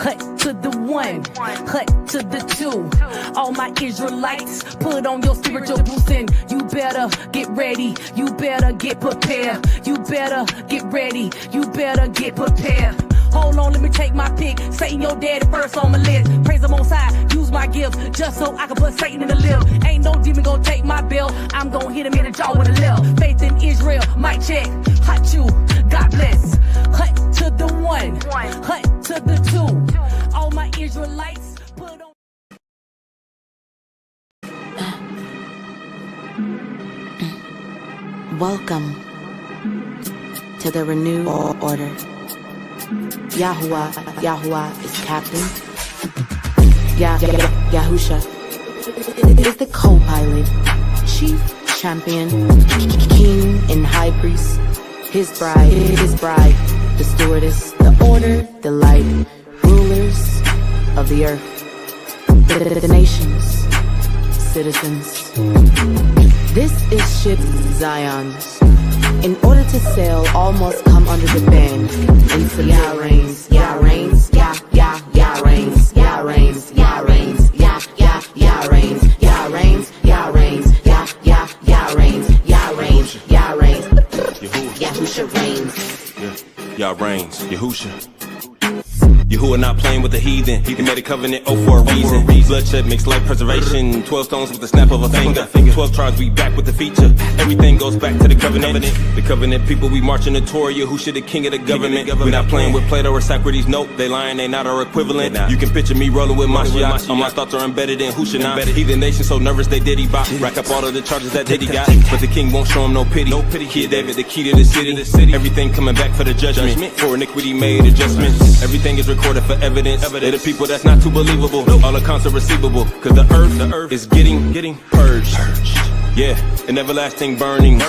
hut to the one, hut to the two. All my Israelites, put on your spiritual boots and you better get ready, you better get prepared, you better get ready, you better get prepared. Hold on, let me take my pick. Satan, your daddy first on my list. Praise him on side, use my gift just so I can put Satan in the lip. Ain't no demon gonna take my bill. I'm gonna hit him in the jaw with a left. Faith in Israel, mic check. Hut you, God bless. Hut to the one, hut to the two. All my Israelites, put on. Welcome to the renewed order. Yahuwah is captain. Yahusha is the co-pilot, chief champion, king and high priest. His bride, the stewardess, the order, the light, rulers of the earth, the nations, citizens. This is ship Zion's. In order to sail, all must come under the band. And Yah reigns, Yah reigns, Yah reigns, Yah reigns, Yah reigns, Yah reigns, Yah reigns, Yah reigns, Yah reigns, Yah reigns, Yah reigns, Yahusha reigns. Yah reigns, Yahusha. Yahuwah not playing with the heathen. He made a covenant, for a reason. Bloodshed makes life preservation. 12 stones with the snap of a finger. 12 tribes, we back with the feature. Everything goes back to the covenant. The covenant people, we marching to Torah. Yahushua, the king of the government. We not playing with Plato or Socrates. Nope, they lying, they not our equivalent. You can picture me rolling with Mashiach. All my thoughts are embedded in Hushana. Heathen nation so nervous they diddy bop. Rack up all of the charges that Diddy got. But the king won't show him no pity. Kid David, the key to the city. Everything coming back for the judgment. For iniquity made adjustments. Everything is recorded for evidence. They're the people that's not too believable. All accounts are receivable. Cause the earth is getting purged. Yeah, an everlasting burning.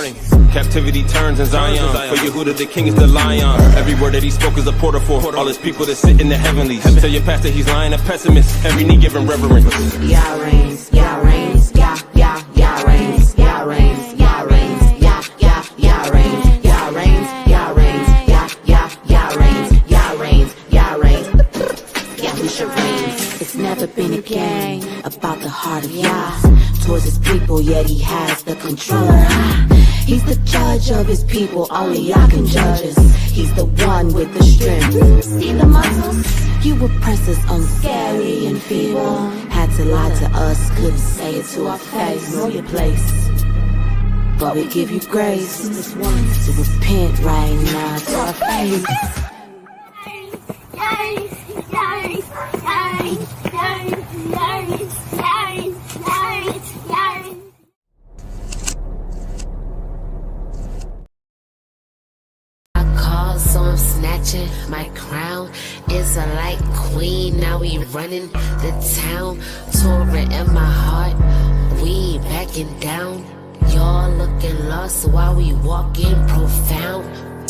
Captivity turns in Zion. For Yehuda the king is the lion. Every word that he spoke is a porter for all his people that sit in the heavenlies. Tell your pastor he's lying, a pessimist. Every knee giving reverence. Yah reigns, Yah reigns, Yah reigns, Yah reigns, Yah reigns, Yah reigns, Yah reigns, Yah reigns, Yah reigns, Yah reigns, Yah reigns, Yahusha reigns. It's never been a game about the heart of Yah towards his people, yet he has the control. He's the judge of his people, only Yah can judge us. He's the one with the strength. See the muscles? You oppress us unscary and feeble. Had to lie to us, couldn't say it to our face. Know your place, but we give you grace. Just once to repent right now to our face. So I'm snatching my crown. Is a light queen. Now we running the town. Torah in my heart. We ain't backing down. Y'all looking lost while we walking profound.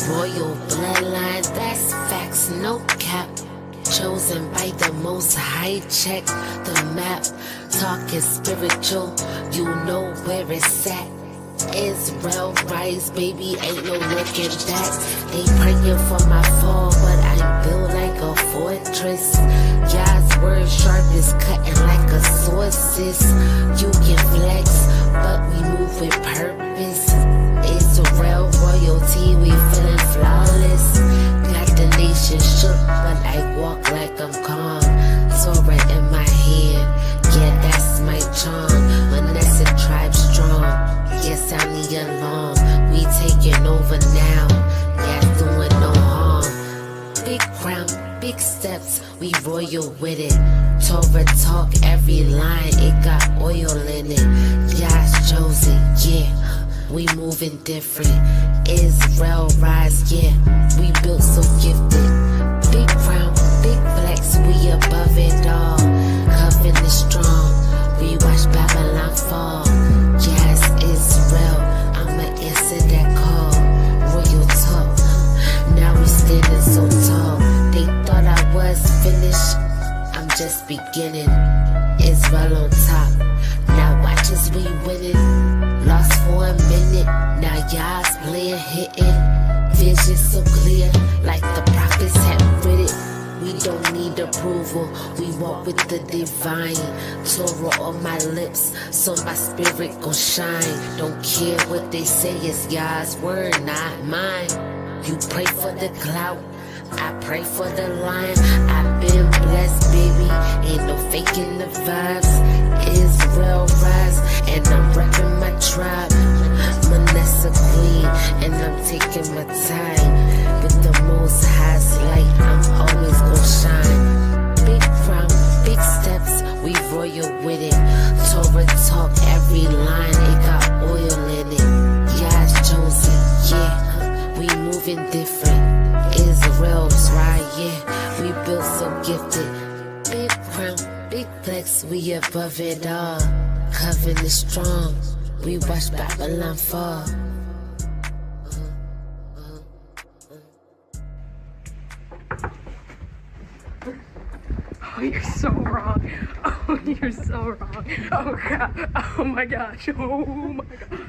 Royal bloodline, that's facts, no cap. Chosen by the most high, check the map. Talking spiritual, you know where it's at. Israel rise, baby, ain't no looking back. They praying for my fall, but I'm built like a fortress. God's word sharp is cutting like a sword, sis. You can flex, but we move with purpose. Israel royalty, we feeling flawless. Got the nation shook, but I walk like I'm calm. Torah in my hand, yeah, that's my charm. Manasseh tribe strong. Yes, I need along. We taking over now. Yeah, doing no harm. Big crown, big steps. We royal with it. Torah talk, every line. It got oil in it. Yah's chosen, yeah. We moving different. Israel rise, yeah. We built so gifted. Big crown, big flex. We above it all. Covenant strong. We watch Babylon fall. Yes, Israel, I'ma answer that call. Royal talk, now we standing so tall. They thought I was finished, I'm just beginning. Israel on top, now watch as we winning. Lost for a minute, now y'all's playing hitting. Vision so clear, like the prophets had written. We don't need need approval. We walk with the divine. Torah on my lips, so my spirit gon' shine. Don't care what they say, it's Yah's word, not mine. You pray for the clout, I pray for the line. I've been blessed, baby. Ain't no faking the vibes. Israel rise, and I'm repping my tribe. Manessa queen, and I'm taking my time. With the most high's light, I'm always gon' shine. Big crown, big steps, we royal with it. Torah talk, every line, it got oil in it. Yah's chosen, yeah, we moving different. Israel's right, yeah, we built so gifted. Big crown, big flex, we above it all. Covenant strong, we watch Babylon fall. Oh, you're so wrong. Oh, you're so wrong. Oh, God. Oh, my gosh. Oh, my gosh.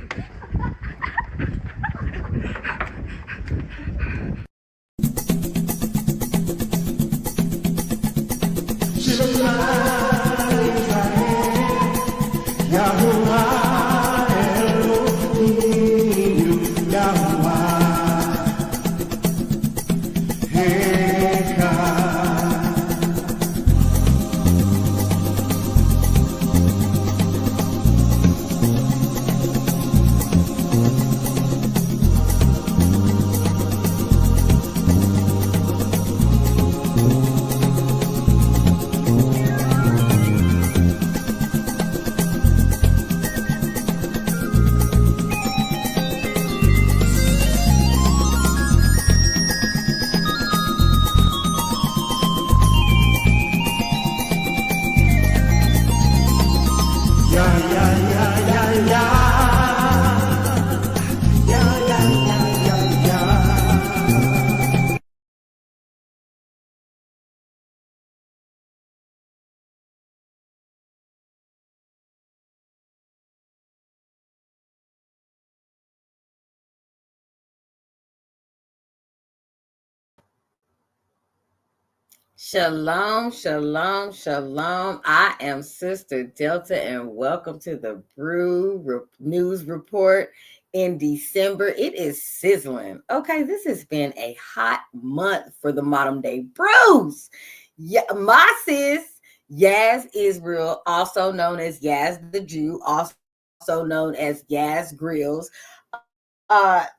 Shalom, shalom, shalom. I am Sister Delta, and welcome to the Brew News Report in December. It is sizzling. Okay, this has been a hot month for the modern day brews. Yeah, my sis, Yaz Israel, also known as Yaz the Jew, also known as Yaz Grills,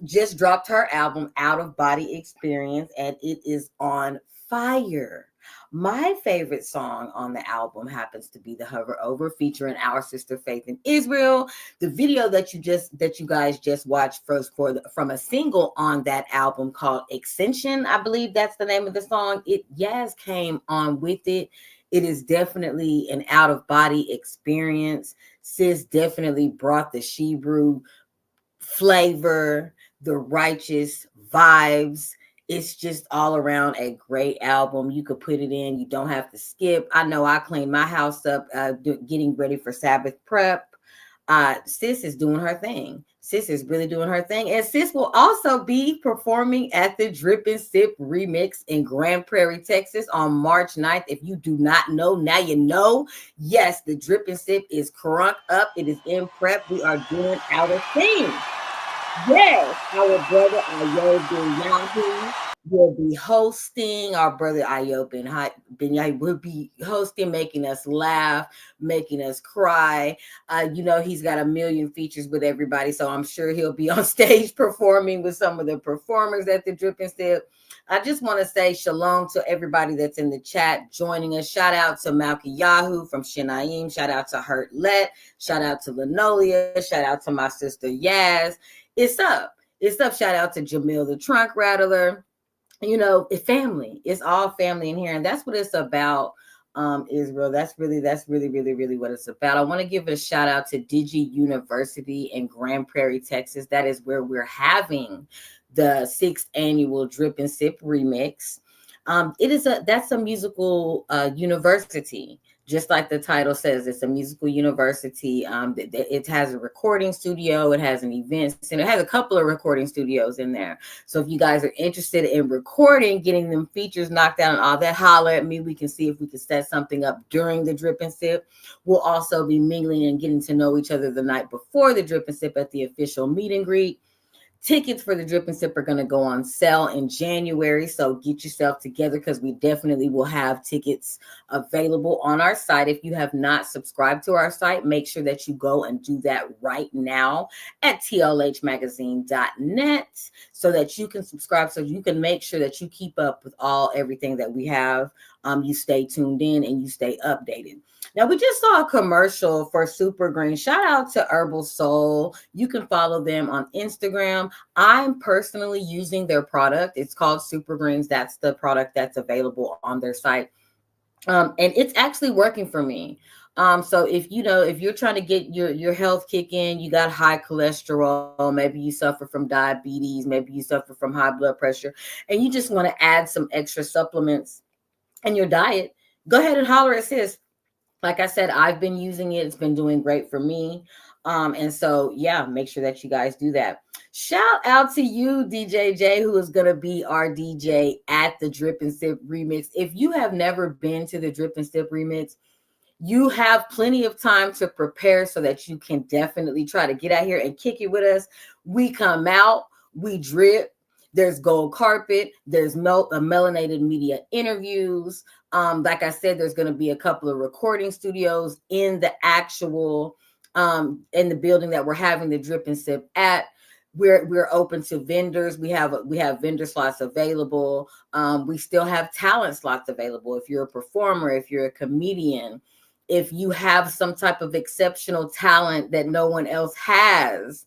just dropped her album Out of Body Experience, and it is on fire. My favorite song on the album happens to be the Hover Over, featuring our sister Faith in Israel. The video that you guys just watched from a single on that album called Extension, I believe that's the name of the song. Yaz came on with it. It is definitely an out of body experience. Sis definitely brought the Shebrew flavor, the righteous vibes. It's just all around a great album. You could put it in. You don't have to skip. I know I cleaned my house up, getting ready for Sabbath prep. Sis is doing her thing. Sis is really doing her thing. And sis will also be performing at the Drip and Sip Remix in Grand Prairie, Texas on March 9th. If you do not know, now you know. Yes, the Drip and Sip is crunk up. It is in prep. We are doing our thing. Yes, our brother Ayo Ben Yahu will be hosting. Our brother Ayo Ben Yahu will be hosting, making us laugh, making us cry. He's got a million features with everybody, so I'm sure he'll be on stage performing with some of the performers at the Drip and Sip. I just want to say shalom to everybody that's in the chat joining us. Shout out to Malky Yahoo from Shinaim. Shout out to Hurt Let. Shout out to Linolia. Shout out to my sister Yaz. It's up. Shout out to Jamil the Trunk Rattler. Family. It's all family in here. And that's what it's about, Israel. That's really what it's about. I want to give a shout out to Digi University in Grand Prairie, Texas. That is where we're having the 6th annual Drip and Sip Remix. That's a musical university. just like the title says, it's a musical university. It has a recording studio, it has an event center, it has a couple of recording studios in there. So if you guys are interested in recording, getting them features knocked out and all that, holler at me. We can see if we can set something up during the Drip and Sip. We'll also be mingling and getting to know each other the night before the Drip and Sip at the official meet and greet. Tickets for the Drip and Sip are going to go on sale in January, so get yourself together because we definitely will have tickets available on our site. If you have not subscribed to our site, make sure that you go and do that right now at tlhmagazine.net so that you can subscribe, so you can make sure that you keep up with everything that we have. You stay tuned in and you stay updated. Now, we just saw a commercial for Super Green. Shout out to Herbal Soul. You can follow them on Instagram. I'm personally using their product. It's called Super Greens. That's the product that's available on their site. And it's actually working for me. So if you're trying to get your health kick in, you got high cholesterol, maybe you suffer from diabetes, maybe you suffer from high blood pressure, and you just want to add some extra supplements in your diet, go ahead and holler at sis. Like I said, I've been using it. It's been doing great for me. And so, yeah, make sure that you guys do that. Shout out to you, DJ J, who is going to be our DJ at the Drip and Sip Remix. If you have never been to the Drip and Sip Remix, you have plenty of time to prepare so that you can definitely try to get out here and kick it with us. We come out, we drip. There's gold carpet. There's melanated media interviews. Like I said, there's going to be a couple of recording studios in the actual in the building that we're having the Drip and Sip at. We're open to vendors. We have vendor slots available. We still have talent slots available. If you're a performer, if you're a comedian, if you have some type of exceptional talent that no one else has,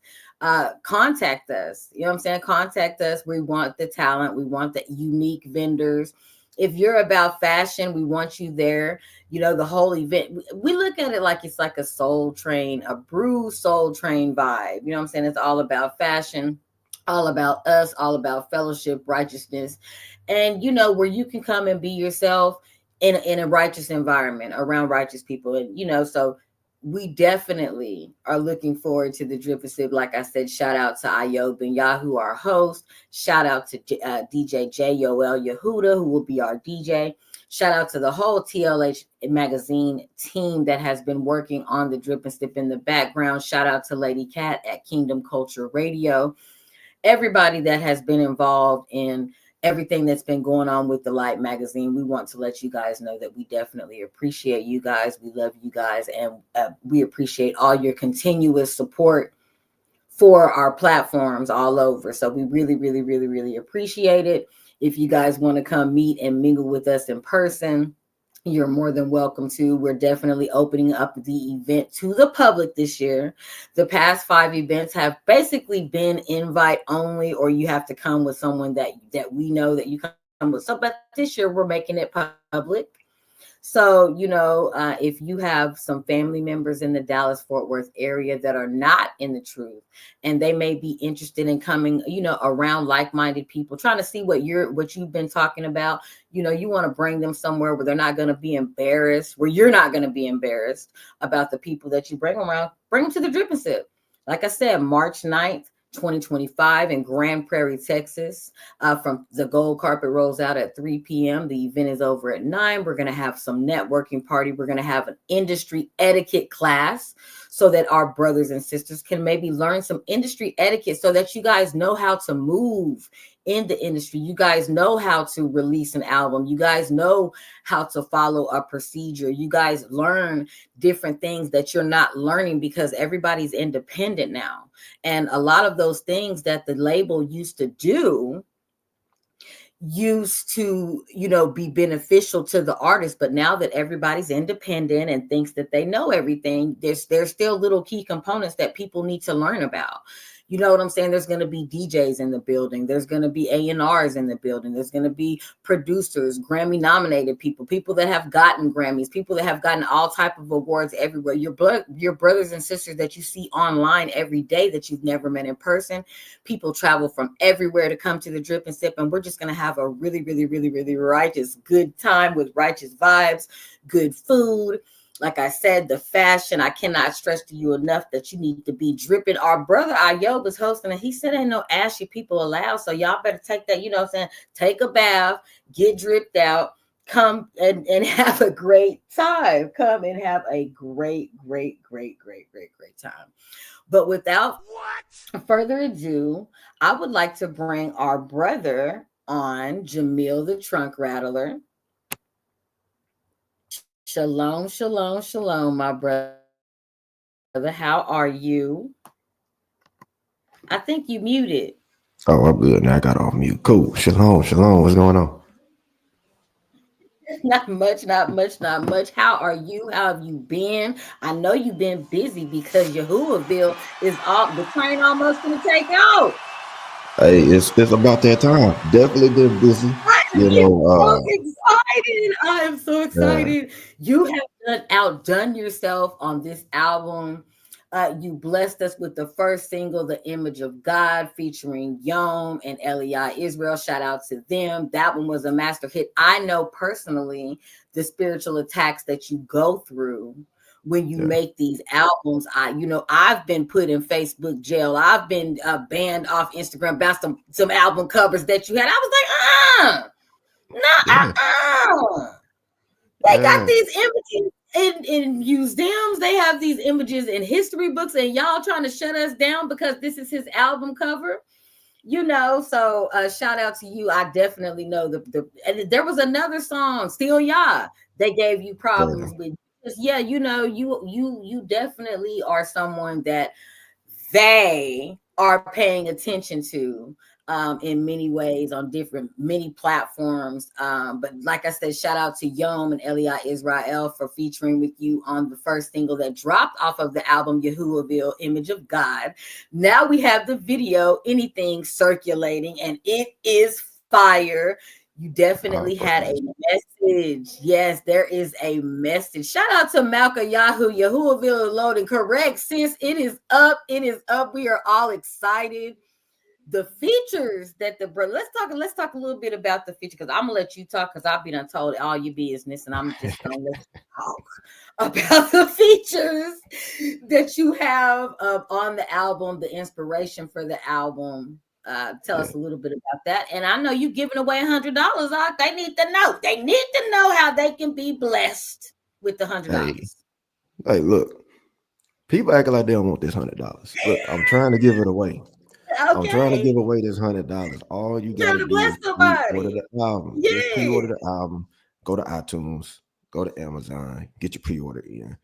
contact us. You know what I'm saying? Contact us. We want the talent. We want the unique vendors. If you're about fashion, we want you there. You know, the whole event, we look at it like it's like a Soul Train, a Brew Soul Train vibe. You know what I'm saying? It's all about fashion, all about us, all about fellowship, righteousness, and, you know, where you can come and be yourself in a righteous environment around righteous people. And, you know, so we definitely are looking forward to the Drip and Sip. Like I said, shout out to Ayo Ben Yahoo, our host. Shout out to DJ J Yoel Yehuda, who will be our DJ. Shout out to the whole TLH magazine team that has been working on the Drip and Sip in the background. Shout out to Lady Cat at Kingdom Culture Radio. Everybody that has been involved in everything that's been going on with the Light magazine. We want to let you guys know that we definitely appreciate you guys. We love you guys, and we appreciate all your continuous support for our platforms all over. So we really, really, really, really appreciate it. If you guys want to come meet and mingle with us in person, you're more than welcome to. We're definitely opening up the event to the public this year. The past 5 events have basically been invite only, or you have to come with someone that we know that you come with. So, but this year we're making it public. So, you know, if you have some family members in the Dallas-Fort Worth area that are not in the truth, and they may be interested in coming, you know, around like-minded people, trying to see what you've been talking about, you know, you want to bring them somewhere where they're not going to be embarrassed, where you're not going to be embarrassed about the people that you bring around. Bring them to the Drip and Sip. Like I said, March 9th. 2025 in Grand Prairie, Texas. From the gold carpet rolls out at 3 p.m. The event is over at 9. We're going to have some networking party. We're going to have an industry etiquette class so that our brothers and sisters can maybe learn some industry etiquette so that you guys know how to move in the industry. You guys know how to release an album. You guys know how to follow a procedure. You guys learn different things that you're not learning because everybody's independent now. And a lot of those things that the label used to do used to, you know, be beneficial to the artist. But now that everybody's independent and thinks that they know everything, there's still little key components that people need to learn about. You know what I'm saying? There's going to be DJs in the building. There's going to be A&Rs in the building. There's going to be producers, Grammy nominated people, people that have gotten Grammys, people that have gotten all type of awards everywhere. Your brothers and sisters that you see online every day that you've never met in person. People travel from everywhere to come to the Drip and Sip, and we're just going to have a really, really, really, really righteous good time with righteous vibes, good food. Like I said, the fashion, I cannot stress to you enough that you need to be dripping. Our brother Ayob is hosting, and he said ain't no ashy people allowed. So y'all better take that, you know what I'm saying? Take a bath, get dripped out, come and have a great time. Come and have a great time. But without further ado, I would like to bring our brother on, Jamil the Trunk Rattler. Shalom, shalom, shalom, my brother. How are you? I think you muted. Oh, I'm good. Now I got off mute. Cool. Shalom, shalom. What's going on? Not much, not much, not much. How are you? How have you been? I know you've been busy because Yahuwahville is all the train almost gonna take out. Hey, it's about that time. Definitely been busy. I You am know, so excited. I am so yeah, excited. You have outdone yourself on this album. You blessed us with the first single, The Image of God, featuring Yom and Eli Israel. Shout out to them. That one was a master hit. I know personally the spiritual attacks that you go through when you yeah, make these albums. I've been put in Facebook jail. I've been banned off Instagram about some album covers that you had. I was like, yeah, no. They got yeah. these images in museums. They have these images in history books, and y'all trying to shut us down because this is his album cover. So shout out to you. I definitely know and there was another song, Still Ya, they gave you Yeah. problems with. Yeah, you definitely are someone that they are paying attention to in many ways on many platforms. But like I said, shout out to Yom and Eli Israel for featuring with you on the first single that dropped off of the album Yahuwahville, Image of God. Now we have the video, Anything, circulating, and it is fire. You definitely had a message. Yes, there is a message. Shout out to Malka Yahoo. Yahuwahville is loading. Correct. Since it is up, it is up. We are all excited. The features that let's talk a little bit about the feature, because I'm gonna let you talk because I've been told all your business, and I'm just gonna let you talk about the features that you have on the album, the inspiration for the album. Tell us a little bit about that. And I know you giving away $100. They need to know. They need to know how they can be blessed with the Hey, $100. hey, look. People acting like they don't want this $100. Look, I'm trying to give it away. I'm trying to Okay, give away this $100. All you you got trying to to do bless is pre-order somebody. the album. Just Yeah. pre-order the album. Go to iTunes. Go to Amazon. Get your pre-order in.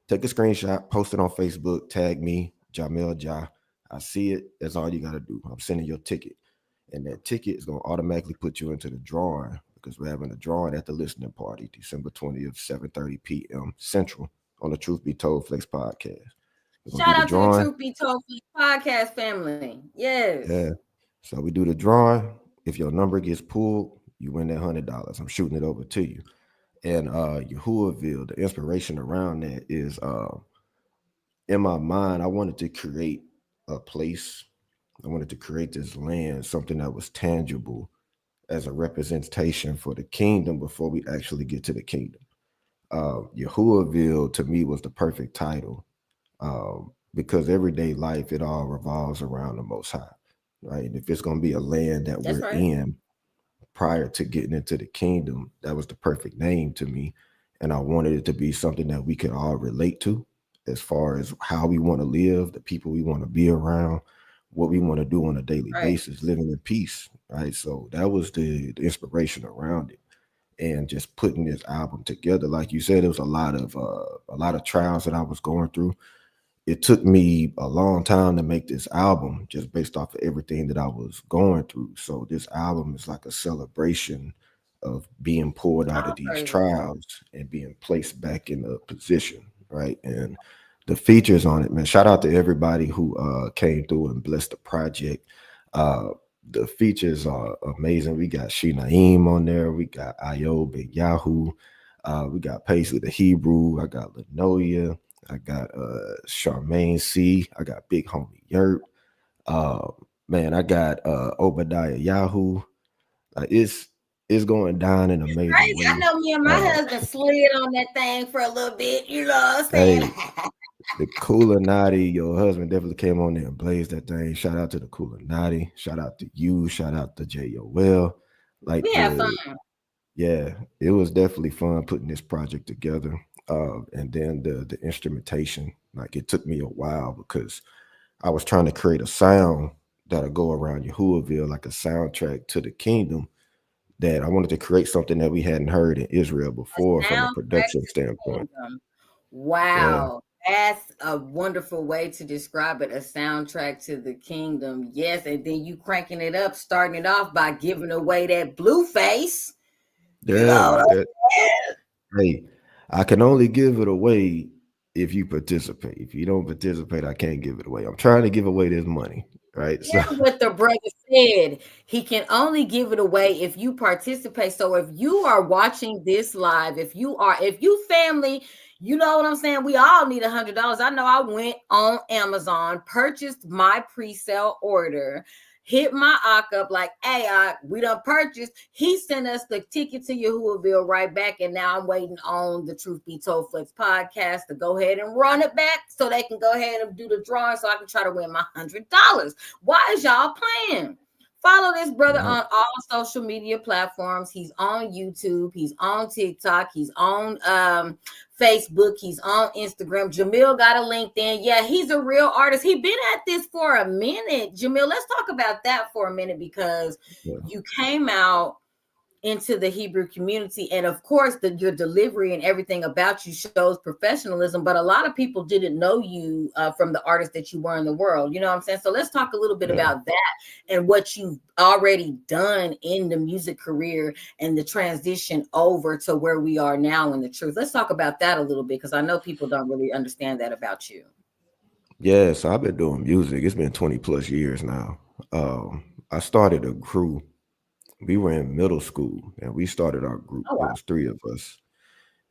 Take a screenshot. Post it on Facebook. Tag me, Jamil Ja. I see it. That's all you got to do. I'm sending your ticket. And that ticket is going to automatically put you into the drawing because we're having a drawing at the listening party, December 20th, 7:30 p.m. Central on the Truth Be Told Flex podcast. We're going to Shout do the out to the drawing. Truth Be Told podcast family. Yeah. Yes. So we do the drawing. If your number gets pulled, you win that $100. I'm shooting it over to you. And Yahuwahville, the inspiration around that is in my mind, I wanted to create a place. I wanted to create this land, something that was tangible as a representation for the kingdom before we actually get to the kingdom. Yahuwahville to me was the perfect title because everyday life, it all revolves around the Most High, right? And if it's going to be a land that That's we're right. in prior to getting into the kingdom, that was the perfect name to me. And I wanted it to be something that we could all relate to as far as how we want to live, the people we want to be around, what we want to do on a daily Right. basis, living in peace, right? So that was the inspiration around it. And just putting this album together, like you said, it was a lot of trials that I was going through. It took me a long time to make this album just based off of everything that I was going through. So this album is like a celebration of being pulled out of All these praises. trials and being placed back in a position, right? And the features on it, man. Shout out to everybody who came through and blessed the project. Uh, the features are amazing. We got Shinaim on there. We got Io Big Yahoo. We got Paisley the Hebrew. I got Lenoya. I got Charmaine C. I got Big Homie Yurt. Uh, man, I got Obadiah Yahoo. It's going down in a major Crazy. I way. know me and my husband slid on that thing for a little bit. You know what I'm saying? Hey, the Cooler Naughty, your husband definitely came on there and blazed that thing. Shout out to the Cooler Naughty. Shout out to you. Shout out to J.O.L. Like We have fun. yeah, it was definitely fun putting this project together. And then the instrumentation, like it took me a while because I was trying to create a sound that'll go around Yahuwahville, like a soundtrack to the kingdom. That I wanted to create something that we hadn't heard in Israel before from a Soundtrack production to standpoint. kingdom. Yeah, Wow. That's a wonderful way to describe it. A soundtrack to the kingdom. Yes. And then you cranking it up, starting it off by giving away that blue face. You yeah. know, Hey, I can only give it away if you participate. If you don't participate, I can't give it away. I'm trying to give away this money, right? So here's what the brother said. He can only give it away if you participate. So if you are watching this live, if you family, you know what I'm saying? We all need $100. I know I went on Amazon, purchased my pre-sale order, hit my Ak up like, hey, we done purchased. He sent us the ticket to Yahuwahville right back. And now I'm waiting on the Truth Be Told Flex podcast to go ahead and run it back so they can go ahead and do the drawing so I can try to win my $100. Why is y'all playing? Follow this brother on all social media platforms. He's on YouTube. He's on TikTok. He's on Facebook. He's on Instagram. Jamil got a LinkedIn. Yeah, he's a real artist. He's been at this for a minute. Jamil, let's talk about that for a minute because you came out into the Hebrew community. And of course, your delivery and everything about you shows professionalism, but a lot of people didn't know you from the artist that you were in the world. You know what I'm saying? So let's talk a little bit about that and what you've already done in the music career and the transition over to where we are now in the truth. Let's talk about that a little bit because I know people don't really understand that about you. yeah, so I've been doing music. It's been 20 plus years now. I started a crew. We were in middle school and we started our group. Oh, wow. It was three of us.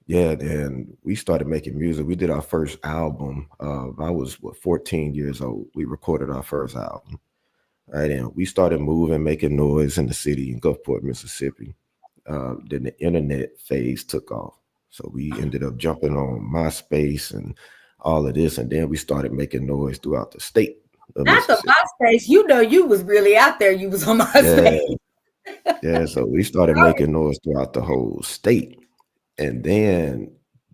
Yeah, and we started making music. We did our first album. I was 14 years old. We recorded our first album. Right, and we started moving, making noise in the city in Gulfport, Mississippi. Then the internet phase took off. So we ended up jumping on MySpace and all of this, and then we started making noise throughout the state of Not the Mississippi. MySpace. You know, you was really out there. You was on MySpace. Yeah, yeah. So we started making noise throughout the whole state. And then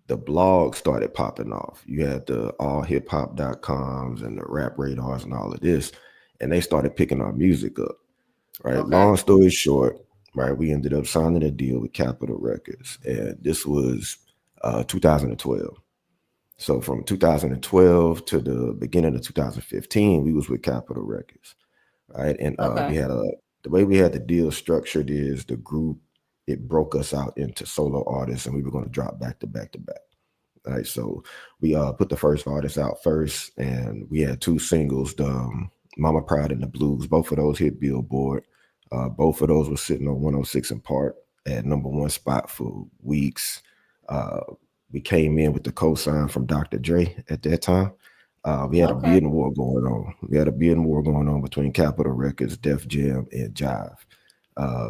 the blog started popping off. You had the allhiphop.coms and the rap radars and all of this. And they started picking our music up. Right. Okay. Long story short, right, we ended up signing a deal with Capitol Records. And this was 2012. So from 2012 to the beginning of 2015, we was with Capitol Records. Right. And we had the way we had the deal structured is the group, it broke us out into solo artists and we were going to drop back to back to back. Right. So we put the first artist out first and we had two singles, the Mama Pride and the Blues. Both of those hit Billboard. Both of those were sitting on 106 and Park at #1 spot for weeks. We came in with the co-sign from Dr. Dre at that time. We had a bidding war going on. We had a bidding war going on between Capitol Records, Def Jam, and Jive.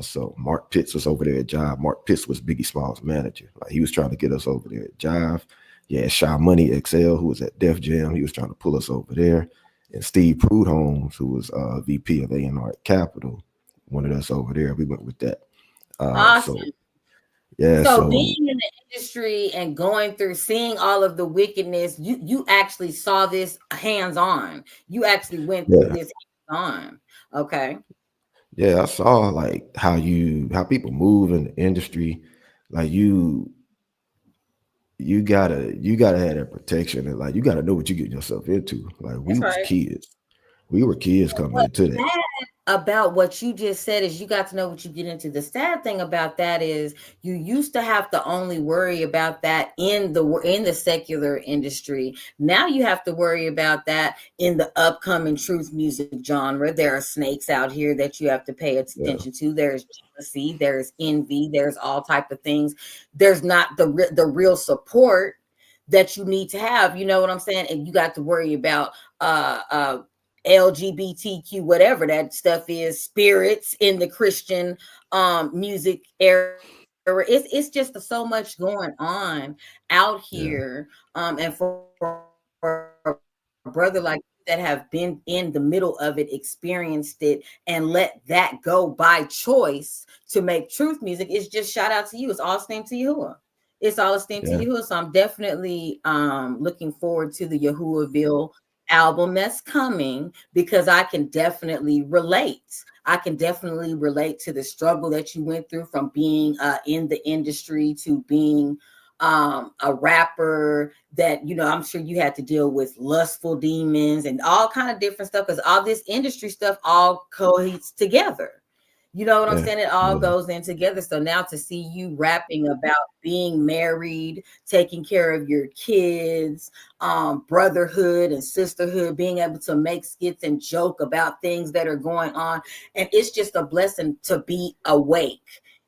So Mark Pitts was over there at Jive. Mark Pitts was Biggie Small's manager. Like he was trying to get us over there at Jive. Yeah, Shy Money XL, who was at Def Jam, he was trying to pull us over there. And Steve Prudhomme, who was VP of A&R at Capitol, wanted us over there. We went with that. Awesome. So being in the industry and going through seeing all of the wickedness, you actually saw this hands-on. You actually went through this hands-on. Okay. Yeah, I saw like how people move in the industry. Like you gotta have that protection and like you gotta know what you're getting yourself into. Like we was kids. We were kids coming into that. about what you just said is you got to know what you get into. The sad thing about that is you used to have to only worry about that in the secular industry. Now you have to worry about that in the upcoming truth music genre. There are snakes out here that you have to pay attention to. There's jealousy, there's envy, there's all type of things. There's not the real support that you need to have. You know what I'm saying? And you got to worry about LGBTQ, whatever that stuff is, spirits in the Christian music era. It's just so much going on out here. And for a brother like that have been in the middle of it, experienced it, and let that go by choice to make truth music, it's just shout out to you. It's all esteem to Yahuwah. It's all esteem to Yahuwah. So I'm definitely looking forward to the Yahuwahville album that's coming, because I can definitely relate. I can definitely relate to the struggle that you went through from being in the industry to being a rapper, that, you know, I'm sure you had to deal with lustful demons and all kind of different stuff, because all this industry stuff all cohedes together. You know what I'm saying? It all goes in together. So now to see you rapping about being married, taking care of your kids, brotherhood and sisterhood, being able to make skits and joke about things that are going on. And it's just a blessing to be awake.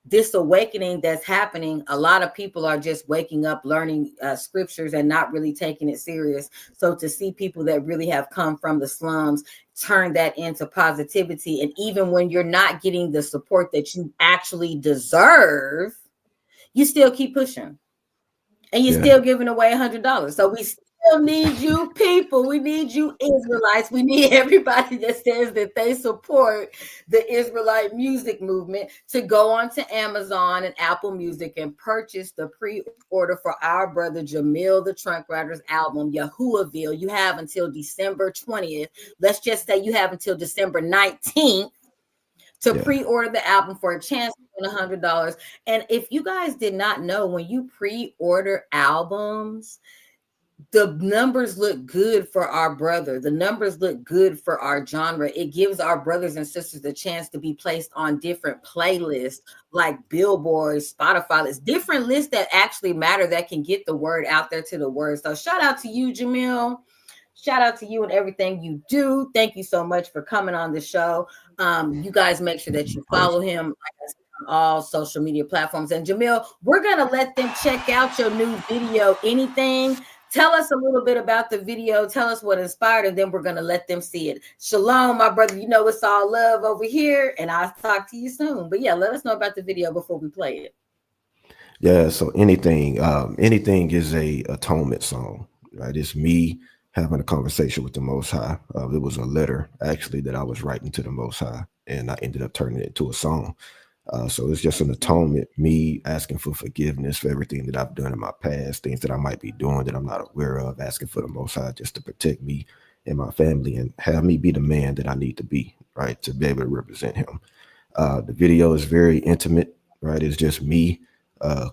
This awakening that's happening, a lot of people are just waking up, learning scriptures and not really taking it serious. So to see people that really have come from the slums turn that into positivity, and even when you're not getting the support that you actually deserve, you still keep pushing, and you're still giving away $100. So we still need you people. We need you Israelites. We need everybody that says that they support the Israelite music movement to go on to Amazon and Apple Music and purchase the pre-order for our brother Jamil the Trunk Rider's album, Yahuwahville. You have until December 20th. Let's just say you have until December 19th to pre-order the album for a chance to win $100. And if you guys did not know, when you pre-order albums, the numbers look good for our brother. The numbers look good for our genre. It gives our brothers and sisters the chance to be placed on different playlists like Billboard, Spotify. It's different lists that actually matter, that can get the word out there to the world. So shout out to you, Jamil. Shout out to you and everything you do. Thank you so much for coming on the show. You guys make sure that you follow him, like I said, on all social media platforms. And Jamil, we're going to let them check out your new video, Anything. Tell us a little bit about the video. Tell us what inspired, and then we're going to let them see it. Shalom, my brother. You know it's all love over here, and I'll talk to you soon. But yeah, let us know about the video before we play it. Yeah, so anything is a atonement song, right? It's me having a conversation with the Most High. It was a letter, actually, that I was writing to the Most High, and I ended up turning it into a song. So it's just an atonement, me asking for forgiveness for everything that I've done in my past, things that I might be doing that I'm not aware of, asking for the Most High just to protect me and my family and have me be the man that I need to be, right, to be able to represent him. The video is very intimate, right? It's just me,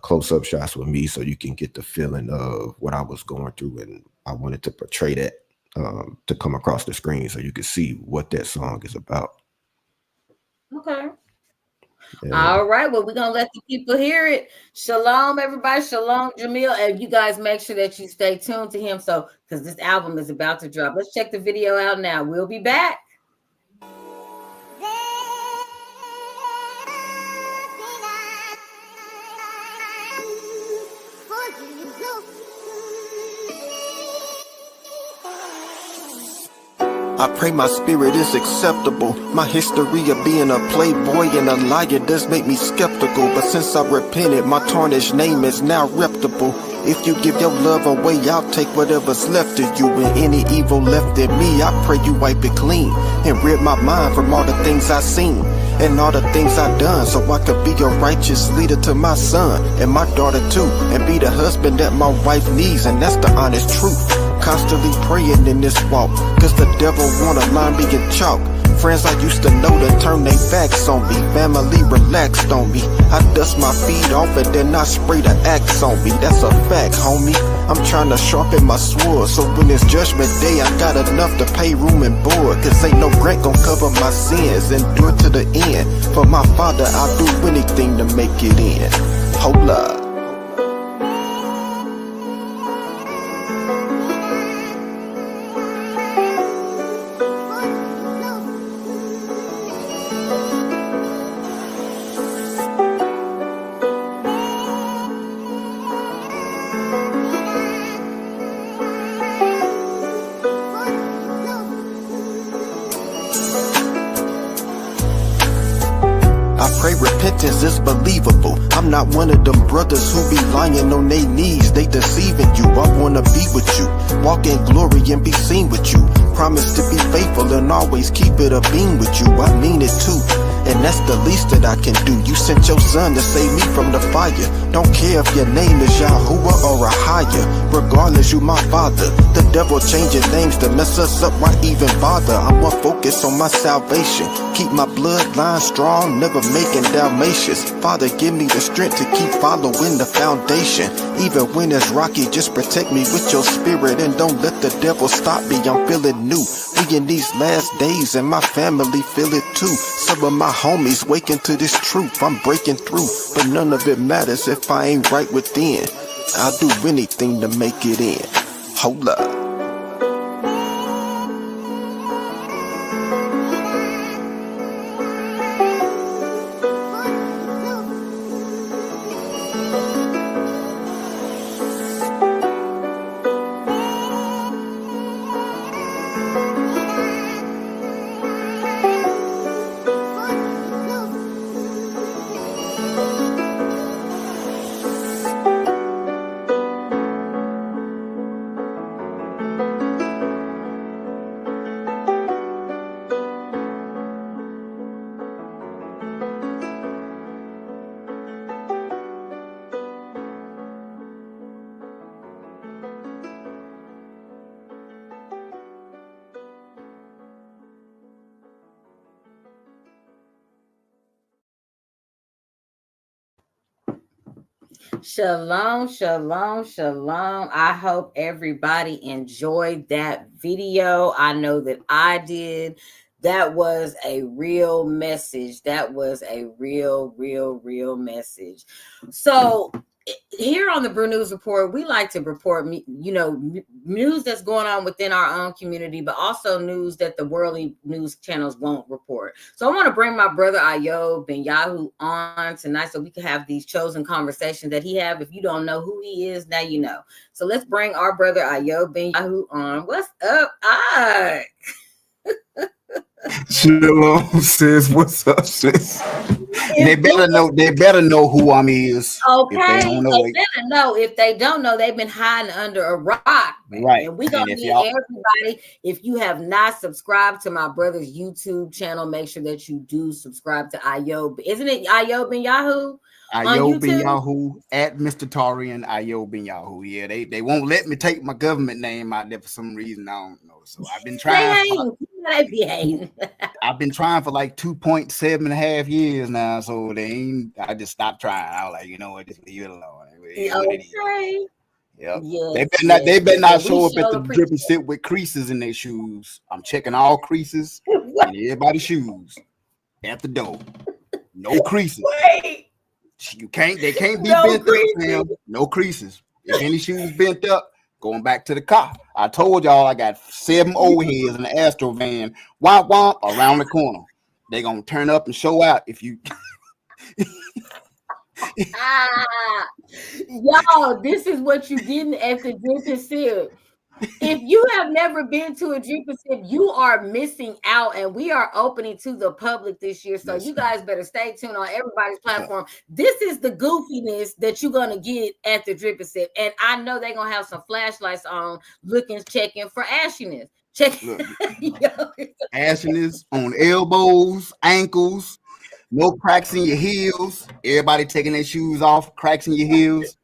close-up shots with me, so you can get the feeling of what I was going through, and I wanted to portray that to come across the screen so you can see what that song is about. Okay. All right, well, we're gonna let the people hear it. Shalom, everybody. Shalom, Jamil. And you guys make sure that you stay tuned to him, so because this album is about to drop. Let's check the video out now. We'll be back. I pray my spirit is acceptable. My history of being a playboy and a liar does make me skeptical. But since I repented, my tarnished name is now reputable. If you give your love away, I'll take whatever's left of you. And any evil left in me, I pray you wipe it clean. And rid my mind from all the things I've seen and all the things I've done, so I could be a righteous leader to my son and my daughter too, and be the husband that my wife needs, and that's the honest truth. Constantly praying in this walk, cause the devil wanna line me in chalk. Friends I used to know to turn their backs on me. Family relaxed on me. I dust my feet off and then I spray the axe on me. That's a fact, homie. I'm trying to sharpen my sword, so when it's judgment day, I got enough to pay room and board. Cause ain't no grant gon' cover my sins. Endure to the end. For my father, I'll do anything to make it in. Hold up. I pray repentance is believable. I'm not one of them brothers who be lying on their knees. They deceiving you. I wanna be with you. Walk in glory and be seen with you. Promise to be faithful and always keep it a beam with you. I mean it too. And that's the least that I can do. You sent your son to save me from the fire. Don't care if your name is Yahuwah or a higher. Regardless, you my father. The devil changing names to mess us up. Why even bother? I'm more focused on my salvation. Keep my bloodline strong, never making Dalmatians. Father, give me the strength to keep following the foundation. Even when it's rocky, just protect me with your spirit and don't let the devil stop me. I'm feeling new. We in these last days and my family feel it too. Some of my homies waking to this truth. I'm breaking through, but none of it matters if I ain't right within. I'll do anything to make it in. Hold up. Shalom, shalom, shalom. I hope everybody enjoyed that video. I know that I did. That was a real message. That was a real message. So here on the Brew News Report, we like to report, news that's going on within our own community, but also news that the worldly news channels won't report. So I want to bring my brother Ayob Ben Yahu on tonight so we can have these chosen conversations that he have. If you don't know who he is, now you know. So let's bring our brother Ayob Ben Yahu on. What's up, I? Shalom, sis. What's up, sis? They better know who I'm is. Okay, if they don't know, they better know. If they don't know, they've been hiding under a rock. Right. And we gonna need everybody. If you have not subscribed to my brother's YouTube channel, make sure that you do subscribe to Ayob. Isn't it Ayob Ben Yahu? Ayob Ben Yahu at Mr. Tarian, Ayob Ben Yahu. Yeah, they won't let me take my government name out there for some reason. I don't know. So I've been trying. I've been trying for like 2.7.5 years now. So I just stopped trying. I was like, you know what, just leave it alone. Okay. Yep. Yes, they better not show up at the drip and sit with creases in their shoes. I'm checking all creases in everybody's shoes at the door. No creases. Wait. They can't be bent up, Sam. No creases. If any shoes bent up, going back to the car. I told y'all I got 7 old heads in the Astro van, womp around the corner. They gonna turn up and show out if you. Y'all, this is what you getting at the drip and sip. If you have never been to a drip and sip, you are missing out, and we are opening to the public this year. So you guys better stay tuned on everybody's platform. This is the goofiness that you're gonna get at the drip and sip, and I know they're gonna have some flashlights on, checking for ashiness. Ashiness on elbows, ankles. No cracks in your heels. Everybody taking their shoes off, cracks in your heels.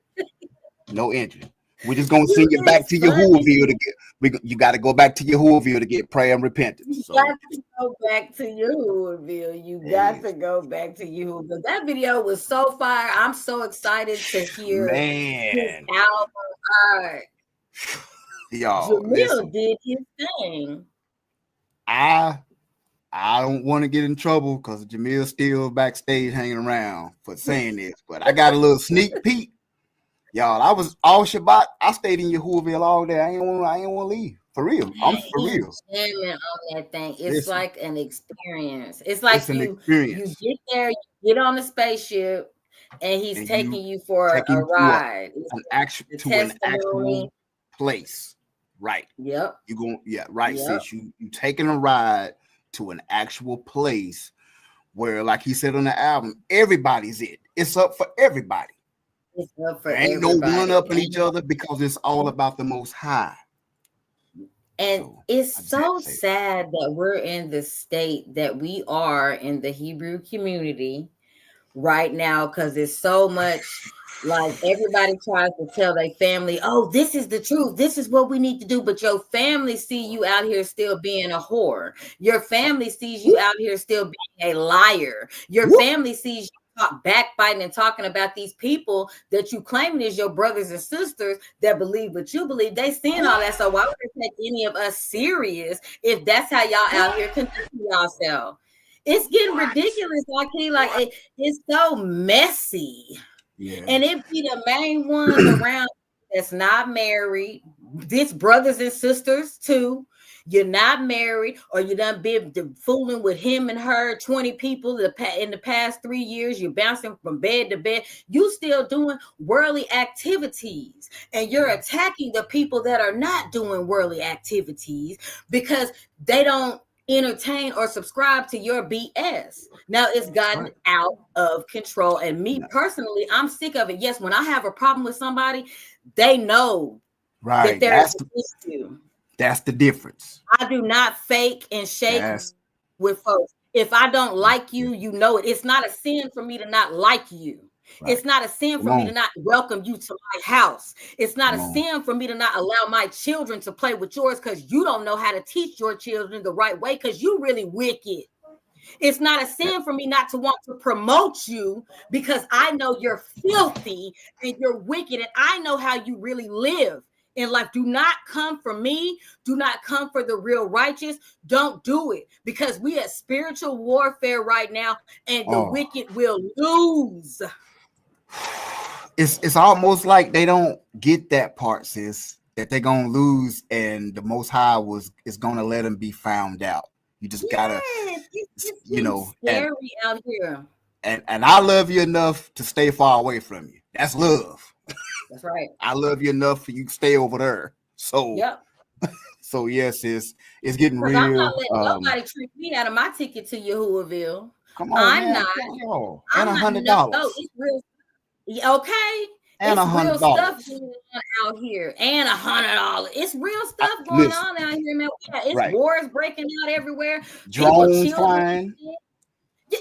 No injury. We're just gonna send you back to Yahuwahville to get. You got to go back to Yahuwahville to get prayer and repentance. So. You got to go back to Yahuwahville. You got to go back to Yahuwahville. That video was so fire. I'm so excited to hear his album art. Y'all, Jamil did his thing. I don't want to get in trouble because Jamil's still backstage hanging around for saying this, but I got a little sneak peek. Y'all, I was all Shabbat. I stayed in Yahuwahville all day. I ain't want to leave. For real. I'm for real. Jamming on that thing. It's like an experience. It's like you get there, you get on the spaceship, and he's taking you for a ride. An actual place. Right. Yep. You going, right. Yep. Since you taking a ride to an actual place where, like he said on the album, everybody's it. It's up for everybody. It's up for everybody. Ain't no one upping each other because it's all about the Most High. And it's so sad that we're in the state that we are in the Hebrew community right now, because it's so much like everybody tries to tell their family, oh, this is the truth. This is what we need to do. But your family see you out here still being a whore. Your family sees you out here still being a liar. Your family sees you backbiting and talking about these people that you claiming is your brothers and sisters that believe what you believe. They seeing all that. So why would they take any of us serious if that's how y'all out here conducting yourself? It's getting ridiculous. It's so messy. Yeah. And it be the main ones around that's not married. This brothers and sisters too. You're not married, or you done been fooling with him and her, 20 people in the past 3 years. You're bouncing from bed to bed. You still doing worldly activities, and you're attacking the people that are not doing worldly activities because they don't entertain or subscribe to your BS. Now it's gotten out of control. And me personally, I'm sick of it. Yes, when I have a problem with somebody, they know that there's an issue. That's the difference. I do not fake and shake with folks. If I don't like you, you know it. It's not a sin for me to not like you. Right. It's not a sin for me to not welcome you to my house. It's not a sin for me to not allow my children to play with yours because you don't know how to teach your children the right way because you really wicked. It's not a sin for me not to want to promote you because I know you're filthy and you're wicked and I know how you really live in life. Do not come for me. Do not come for the real righteous. Don't do it because we at spiritual warfare right now and the wicked will lose. It's almost like they don't get that part, sis, that they're gonna lose, and the Most High is gonna let them be found out. You just gotta, scary out here. And I love you enough to stay far away from you. That's love. That's right. I love you enough for you to stay over there. So so yes, it's getting real. I'm not letting nobody treat me out of my ticket to Yahuwahville. Come on, I'm man. not. And $100. No, it's real. Okay. And $100 stuff going on out here. And $100. It's real stuff going on out here, man. It's wars breaking out everywhere. Drones flying.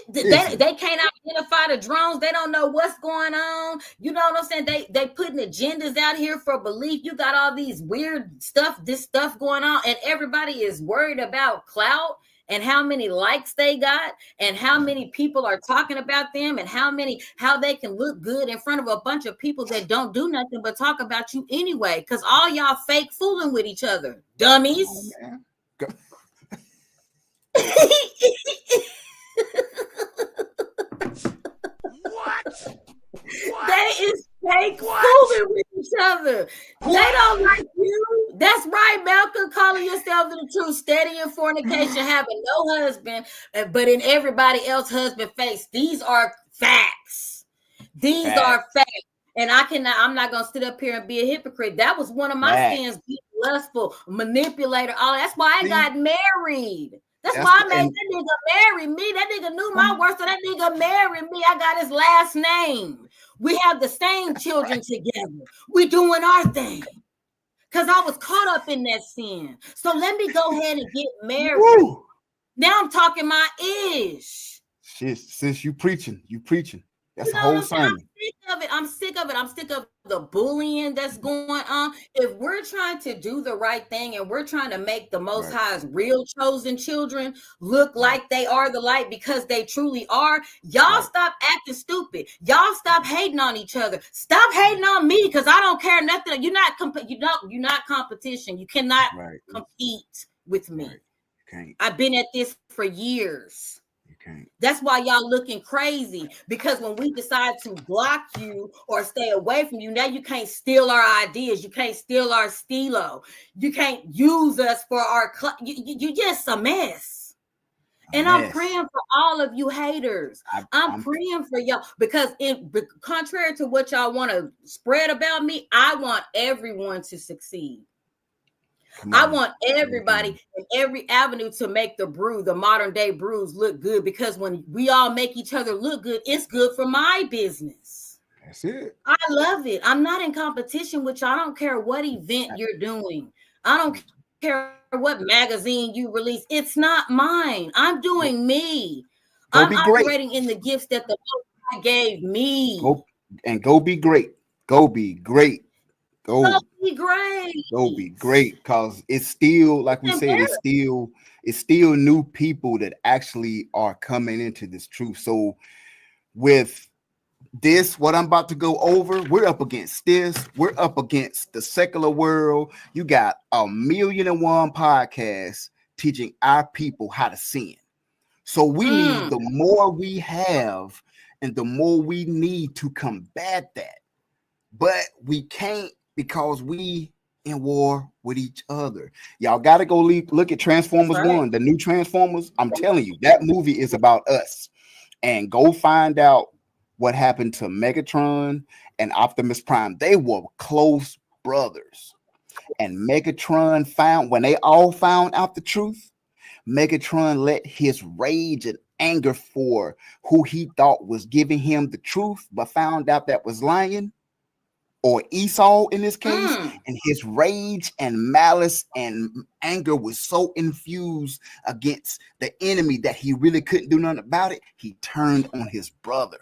They can't identify the drones. They don't know what's going on. You know what I'm saying? They putting agendas out here for belief. You got all these weird stuff, this stuff going on, and everybody is worried about clout and how many likes they got and how many people are talking about them and how they can look good in front of a bunch of people that don't do nothing but talk about you anyway. Because all y'all fake fooling with each other, dummies. They is fake fooling with each other. They don't like you. That's right, Malcolm, calling yourself in the truth, steady in fornication, having no husband, but in everybody else's husband face. These are facts. These are facts. And I'm not gonna sit up here and be a hypocrite. That was one of my sins, being lustful, manipulator, all that's why I got married. That's why I made that nigga marry me. That nigga knew my worth, so that nigga married me. I got his last name. We have the same children together. We doing our thing. Because I was caught up in that sin. So let me go ahead and get married. Woo. Now I'm talking my ish. Sis, you preaching. You preaching. That's a whole sermon. I'm sick of it. I'm sick of the bullying that's going on. If we're trying to do the right thing and we're trying to make the Most High's real chosen children look like they are the light because they truly are, y'all stop acting stupid. Y'all stop hating on each other. Stop hating on me because I don't care nothing. You're not competition. You cannot compete with me. I've been at this for years. That's why y'all looking crazy, because when we decide to block you or stay away from you, now you can't steal our ideas. You can't steal our stilo. You can't use us for our you just a mess. And I'm praying for all of you haters. I'm praying for y'all because contrary to what y'all want to spread about me, I want everyone to succeed. I want everybody in every avenue to make the modern day brews look good, because when we all make each other look good, it's good for my business. That's it. I love it. I'm not in competition with you. I don't care what event you're doing. I don't care what magazine you release. It's not mine. I'm doing me. I'm operating in the gifts that the Lord gave me. Go be great. Go be great. Go be great. Go be great, because it's still, like we said, it's still new people that actually are coming into this truth. So with this, what I'm about to go over, we're up against this. We're up against the secular world. You got 1,000,001 podcasts teaching our people how to sin. So we need the more we have and the more we need to combat that. But we can't, because we in war with each other. Y'all got to go look at Transformers 1, the new Transformers. I'm telling you, that movie is about us. And go find out what happened to Megatron and Optimus Prime. They were close brothers. And Megatron when they all found out the truth, Megatron let his rage and anger for who he thought was giving him the truth, but found out that was lying, or Esau in this case, and his rage and malice and anger was so infused against the enemy that he really couldn't do nothing about it. He turned on his brother.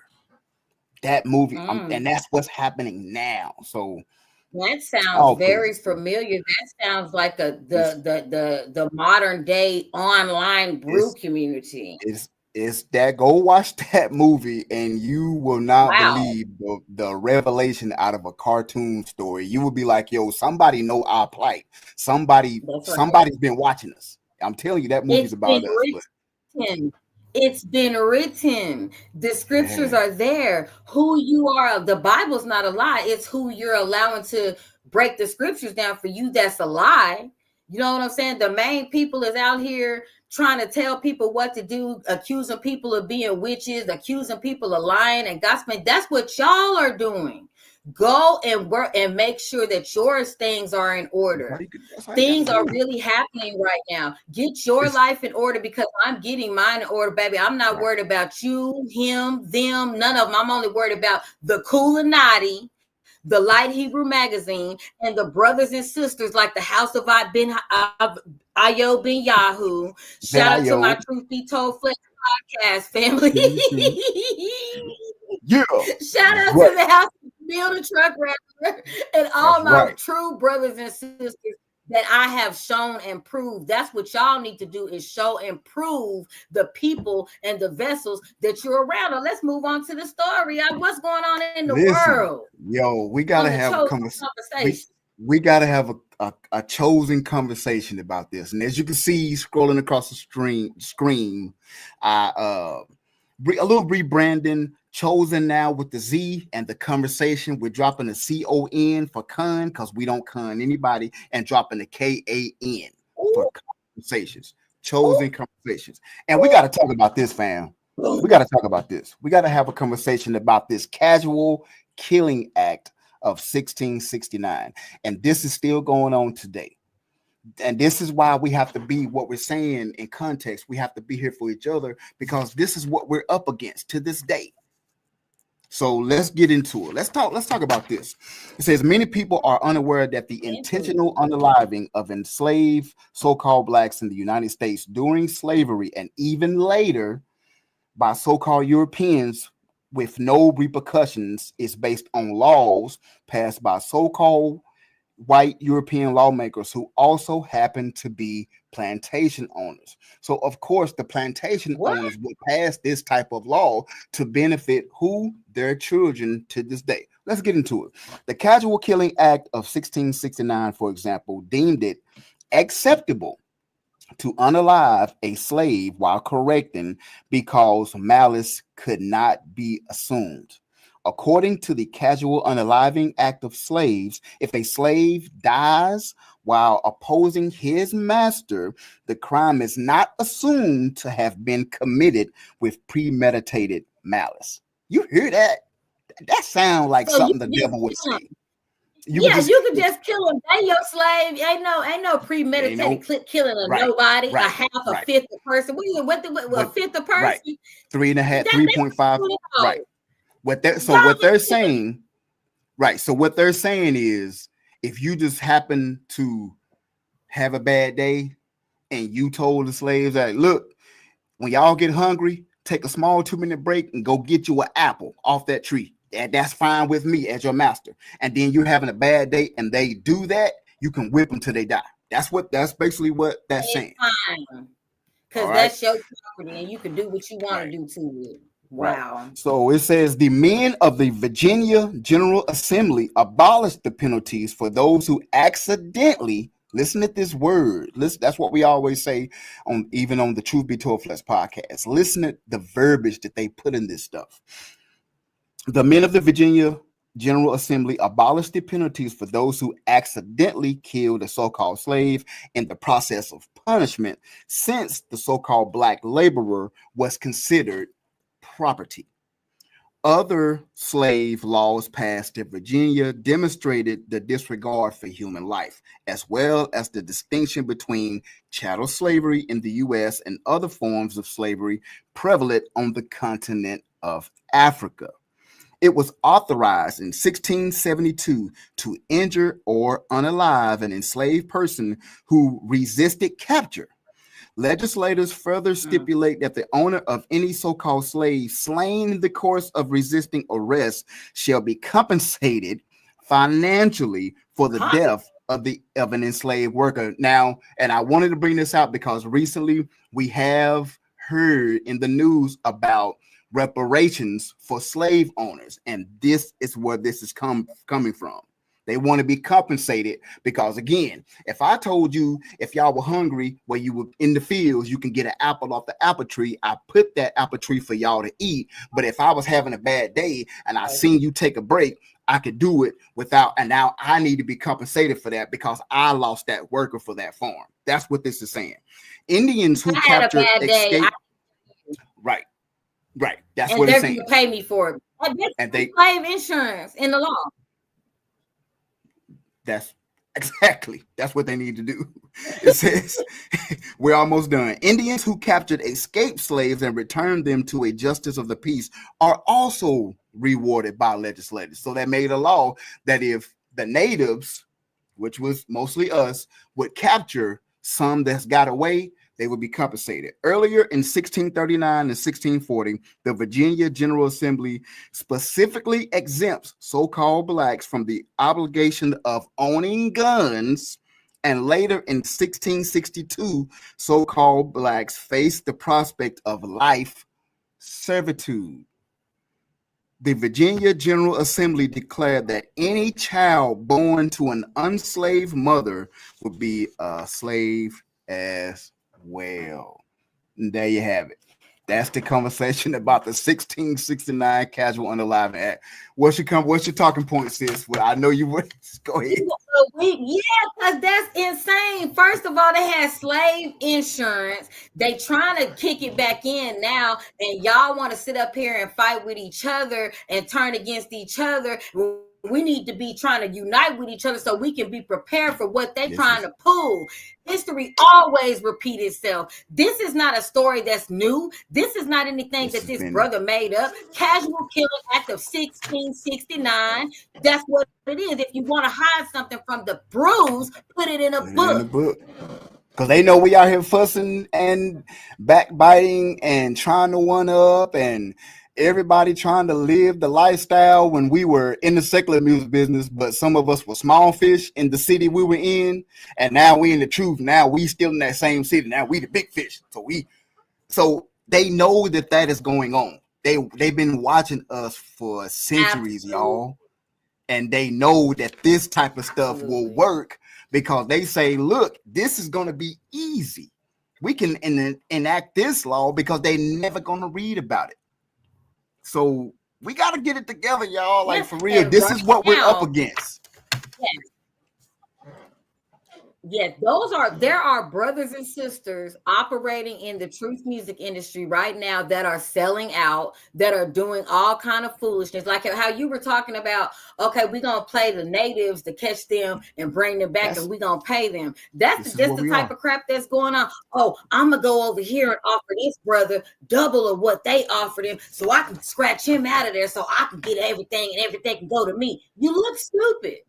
That movie, and that's what's happening now. So that sounds very familiar. That sounds like the modern day online brew community. It's that. Go watch that movie and you will not believe the revelation out of a cartoon story. You will be like, yo, somebody know our plight. Somebody's been watching us. I'm telling you, that movie's about us. It's been written. The scriptures are there. Who you are, the Bible's not a lie. It's who you're allowing to break the scriptures down for you. That's a lie. You know what I'm saying? The main people is out here trying to tell people what to do, accusing people of being witches, accusing people of lying and gossiping. That's what y'all are doing. Go and work and make sure that your things are in order. Things are really happening right now. Get your life in order, because I'm getting mine in order, baby. I'm not worried about you, him, them, none of them. I'm only worried about the Illuminati, the Light Hebrew Magazine, and the brothers and sisters like the House of Ayo Ben Yahoo. Shout out to my Truth Be Told Flex podcast family. Shout out to the House of Bill the Truck Rapper and all my true brothers and sisters that I have shown and proved. That's what y'all need to do, is show and prove the people and the vessels that you're around. Now let's move on to the story. What's going on in the world? Yo, we gotta have a conversation. We gotta have a chosen conversation about this. And as you can see, scrolling across the screen, a little rebranding. Chosen now with the Z and the conversation. We're dropping the CON for con, because we don't con anybody, and dropping the KAN for conversations. Chosen conversations. And we got to talk about this, fam. We got to talk about this. We got to have a conversation about this casual killing act of 1669. And this is still going on today. And this is why we have to be what we're saying in context. We have to be here for each other, because this is what we're up against to this day. So let's get into it. Let's talk about this. It says many people are unaware that the intentional unaliving of enslaved so-called blacks in the United States during slavery and even later by so-called Europeans with no repercussions is based on laws passed by so-called white European lawmakers who also happen to be plantation owners. So, of course, the plantation owners would pass this type of law to benefit who? Their children to this day. Let's get into it. The Casual Killing Act of 1669, for example, deemed it acceptable to unalive a slave while correcting because malice could not be assumed. According to the Casual Unaliving Act of Slaves, if a slave dies while opposing his master, the crime is not assumed to have been committed with premeditated malice. You hear that? That sounds like something the devil would say. You could just kill them. They your slave. Ain't no premeditated killing of nobody. A half, a fifth of person. What a fifth of person? Right. 3.5, 3.5. Right. What they're saying, right? So what they're saying is, if you just happen to have a bad day, and you told the slaves that, look, when y'all get hungry, take a small 2-minute break and go get you an apple off that tree. That's fine with me as your master. And then you're having a bad day and they do that, you can whip them till they die. That's basically what that's saying. Because that's your property and you can do what you want to do to it. Wow. Right. So it says the men of the Virginia General Assembly abolished the penalties for those who accidentally, listen at this word. Listen, that's what we always say even on the Truth Be Told Flesh podcast. Listen at the verbiage that they put in this stuff. The men of the Virginia General Assembly abolished the penalties for those who accidentally killed a so-called slave in the process of punishment, since the so-called black laborer was considered property. Other slave laws passed in Virginia demonstrated the disregard for human life, as well as the distinction between chattel slavery in the U.S. and other forms of slavery prevalent on the continent of Africa. It was authorized in 1672 to injure or unalive an enslaved person who resisted capture. Legislators further stipulate that the owner of any so-called slave slain in the course of resisting arrest shall be compensated financially for the death of an enslaved worker. Now, and I wanted to bring this out because recently we have heard in the news about reparations for slave owners, and this is where this is coming from. They want to be compensated because, again, if I told you if y'all were hungry where you were in the fields, you can get an apple off the apple tree. I put that apple tree for y'all to eat. But if I was having a bad day and I seen you take a break, I could do it without, and now I need to be compensated for that because I lost that worker for that farm. That's what this is saying. Indians who captured escaped. Right. That's what it's saying. And they're going to pay me for it. And they slave insurance in the law. That's what they need to do. It says, we're almost done. Indians who captured escaped slaves and returned them to a justice of the peace are also rewarded by legislators. So they made a law that if the natives, which was mostly us, would capture some that's got away, they would be compensated. Earlier in 1639 and 1640, the Virginia General Assembly specifically exempts so-called blacks from the obligation of owning guns, and later in 1662, so-called blacks faced the prospect of life servitude. The Virginia General Assembly declared that any child born to an unslaved mother would be a slave as well. And there you have it. That's the conversation about the 1669 Casual Unaliving Act. What's your talking point, sis? Well, I know you would. Go ahead. Because that's insane. First of all, they had slave insurance. They trying to kick it back in now, and y'all want to sit up here and fight with each other and turn against each other. We need to be trying to unite with each other so we can be prepared for what they're trying to pull. History always repeats itself. This is not a story that's new. This is not anything that this brother made up. Casual Killing Act of 1669. That's what it is. If you want to hide something from the brews, put it in a book. Because they know we out here fussing and backbiting and trying to one up, and everybody trying to live the lifestyle when we were in the secular music business, but some of us were small fish in the city we were in, and now we in the truth. Now we still in that same city. Now we the big fish. So they know that is going on. They've been watching us for centuries, y'all, and they know that this type of stuff will work because they say, look, this is going to be easy. We can enact this law because they never going to read about it. So we got to get it together, y'all. Like, for real, this is what we're up against. Yes, there are brothers and sisters operating in the truth music industry right now that are selling out, that are doing all kind of foolishness. Like how you were talking about, okay, we're going to play the natives to catch them and bring them back, and we're going to pay them. That's the type of crap that's going on. Oh, I'm going to go over here and offer this brother double of what they offered him so I can scratch him out of there so I can get everything and everything can go to me. You look stupid.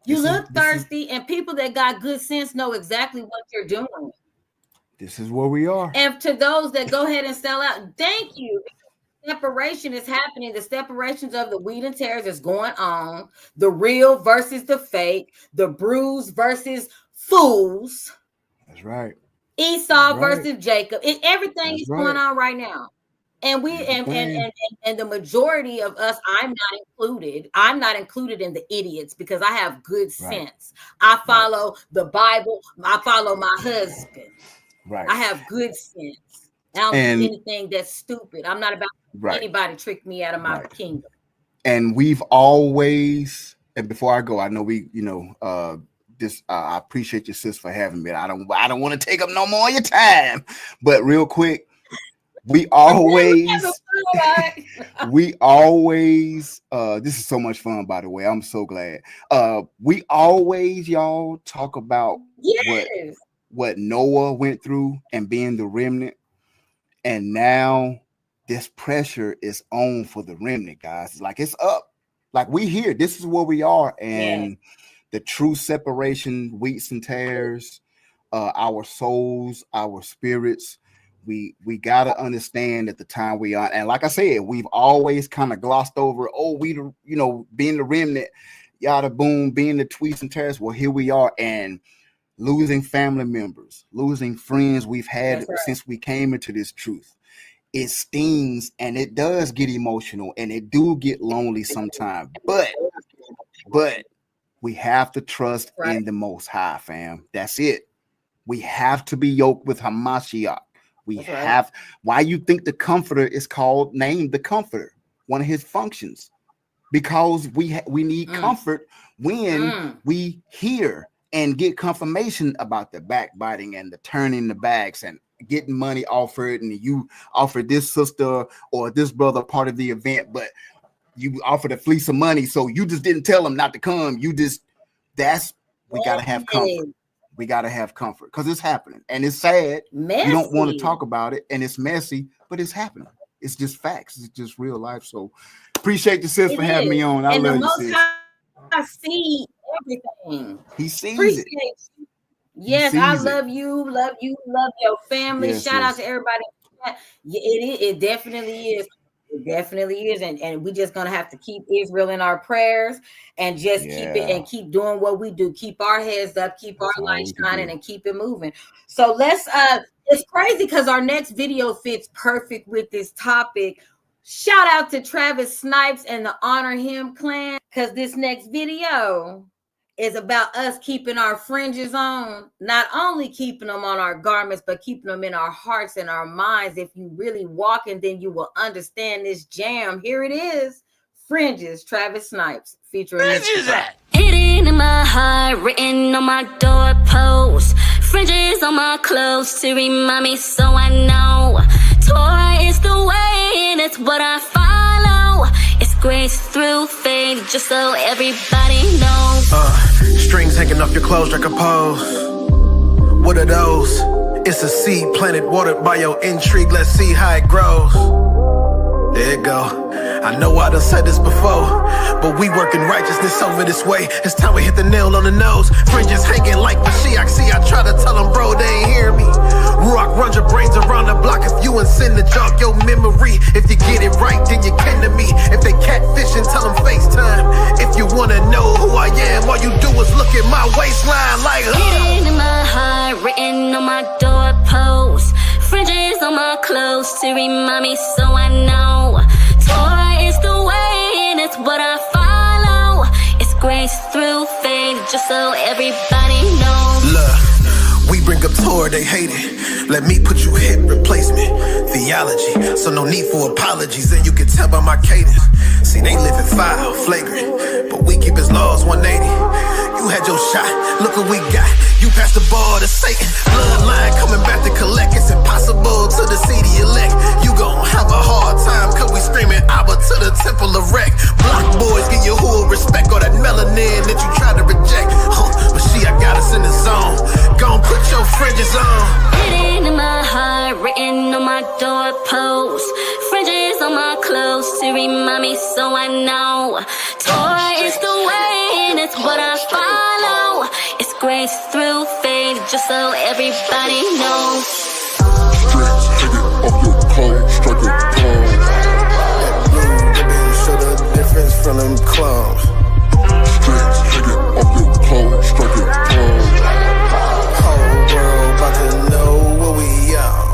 You look thirsty, and people that got good sense know exactly what you're doing. This is where we are. And to those that go ahead and sell out, thank you. Separation is happening. The separations of the wheat and tares is going on. The real versus the fake. The brews versus fools. That's right. Esau versus Jacob. Everything is going on right now. And we and the majority of us, I'm not included in the idiots because I have good sense. I follow the Bible. I follow my husband. Right. I have good sense. I don't do anything that's stupid. I'm not about anybody trick me out of my kingdom. And we've always, and before I go, I know I appreciate your sis for having me. I don't want to take up no more of your time, but real quick. We always, this is so much fun, by the way. I'm so glad. We always, y'all, talk about what Noah went through and being the remnant. And now this pressure is on for the remnant, guys. It's like it's up. Like we here. This is where we are. And the true separation, wheats and tares, our souls, our spirits. We got to understand at the time we are, and like I said, we've always kind of glossed over, being the remnant, yada boom, being the tweets and tares. Well, here we are, and losing family members, losing friends we've had since we came into this truth. It stings, and it does get emotional, and it do get lonely sometimes, but we have to trust in the Most High, fam. That's it. We have to be yoked with Hamashiach. Why you think the Comforter is named the Comforter? One of his functions, because we need comfort when we hear and get confirmation about the backbiting and the turning the backs and getting money offered, and you offer this sister or this brother part of the event, but you offered a fleece of money, so you just didn't tell them not to come. We gotta have comfort. We got to have comfort because it's happening and it's sad. Messy. You don't want to talk about it and it's messy, but it's happening. It's just facts. It's just real life. So appreciate the sis for having me on. I love you, sis. I see everything. He sees it. Yes, I love you, love your family. Yes, Shout out to everybody. It definitely is. It definitely is, and we're just gonna have to keep Israel in our prayers and just keep it and keep doing what we do. Keep our heads up, keep our light shining, and keep it moving. So let's. It's crazy because our next video fits perfect with this topic. Shout out to Travis Snipes and the Honor Him clan because this next video is about us keeping our fringes on, not only keeping them on our garments, but keeping them in our hearts and our minds. If you really walk in, then you will understand this jam. Here it is. Fringes, Travis Snipes, featuring Fringes. Hidden in my heart, written on my doorpost. Fringes on my clothes to remind me so I know. Torah is the way and it's what I follow. It's grace through faith, just so everybody knows. Strings hanging off your clothes like a pose. What are those? It's a seed planted, watered by your intrigue. Let's see how it grows. There it go. I know I done said this before, but we working righteousness over this way. It's time we hit the nail on the nose. Fringes hanging like Mashiach. See, I try to tell them, bro, they ain't hear me. Ruach runs your brains around the block. If you in sin to jog your memory. If you get it right, then you kin to me. If they catfishing, tell them FaceTime. If you wanna know who I am, all you do is look at my waistline like Hidden in my heart, written on my doorpost. Fringes on my clothes to remind me so I know. Torah is the way and it's what I follow. It's grace through faith, just so everybody knows. Look, we bring up Torah, they hate it. Let me put you hip replacement theology, so no need for apologies. And you can tell by my cadence. See, they live in foul, flagrant, but we keep his laws 180. You had your shot, look what we got. You passed the ball to Satan. Bloodline coming back to collect. It's impossible to the CD elect. You gon' have a hard time, cause we screaming Abba to the temple of wreck. Block boys, give you who respect all that melanin that you try to reject. But she, I got us in the zone. Gon' put your fringes on. Hidden in my heart, written on my doorpost. Fringes on my clothes to remind me so I know. Torah is the way and it's what I follow. It's grace through faith, just so everybody knows. Take it off your clothes, strike your clothes. That blue ribbon show the difference from them clones. Take it off your clothes, strike your clothes. Whole world about to know what we are.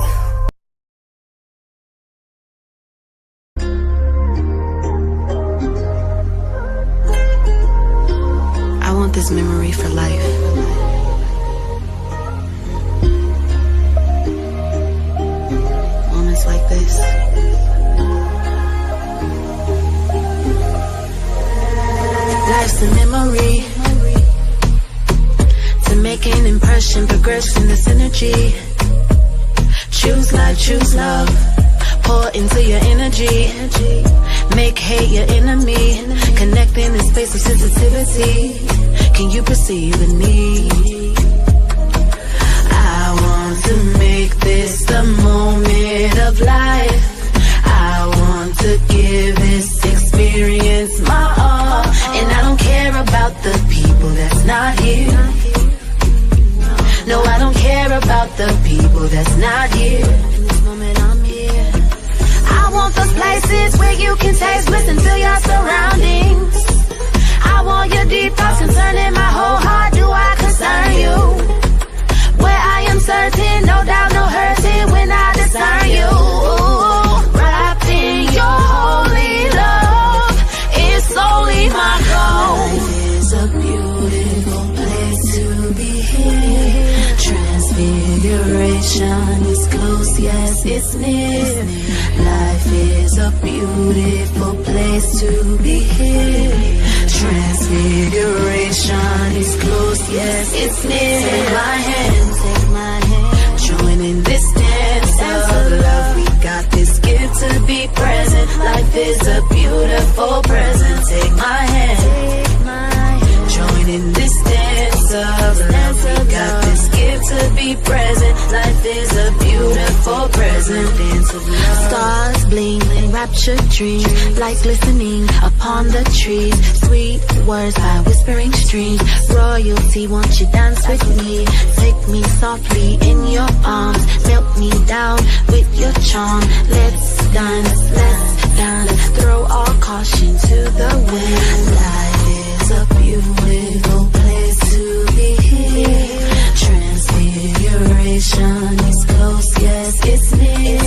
I want this memory for life. Moments like this. Life's a memory. To make an impression, progress in this energy. Choose life, choose love. Pour into your energy. Make hate your enemy. Connect in a space of sensitivity. Can you perceive the need? I want to make this the moment of life. I want to give this experience my all. And I don't care about the people that's not here. No, I don't care about the people that's not here. In this moment I'm here. I want those places where you can taste, listen to your surroundings. I want your deep thoughts concerning my whole heart. Do I concern you? Where I am certain, no doubt, no hurting when I discern you. Wrapped in your holy love is solely my goal. Life is a beautiful place to be here. Transfiguration is close, yes, it's near. Life is a beautiful place to be here. Transfiguration is close, yes, it's near. Take my hand, take my hand. Join in this dance of love. We got this gift to be present. Life is a beautiful present. Take my hand, take my hand. Join in this dance of love. We got this gift to be present. Life is a beautiful present. Dance of love. Stars bling, rapture dreams, light glistening upon the trees. Sweet words by whispering streams. Royalty, won't you dance with me? Take me softly in your arms. Melt me down with your charm. Let's dance, let's dance. Throw all caution to the wind. Life is a beautiful place to be here. Transfiguration is close, yes, it's near.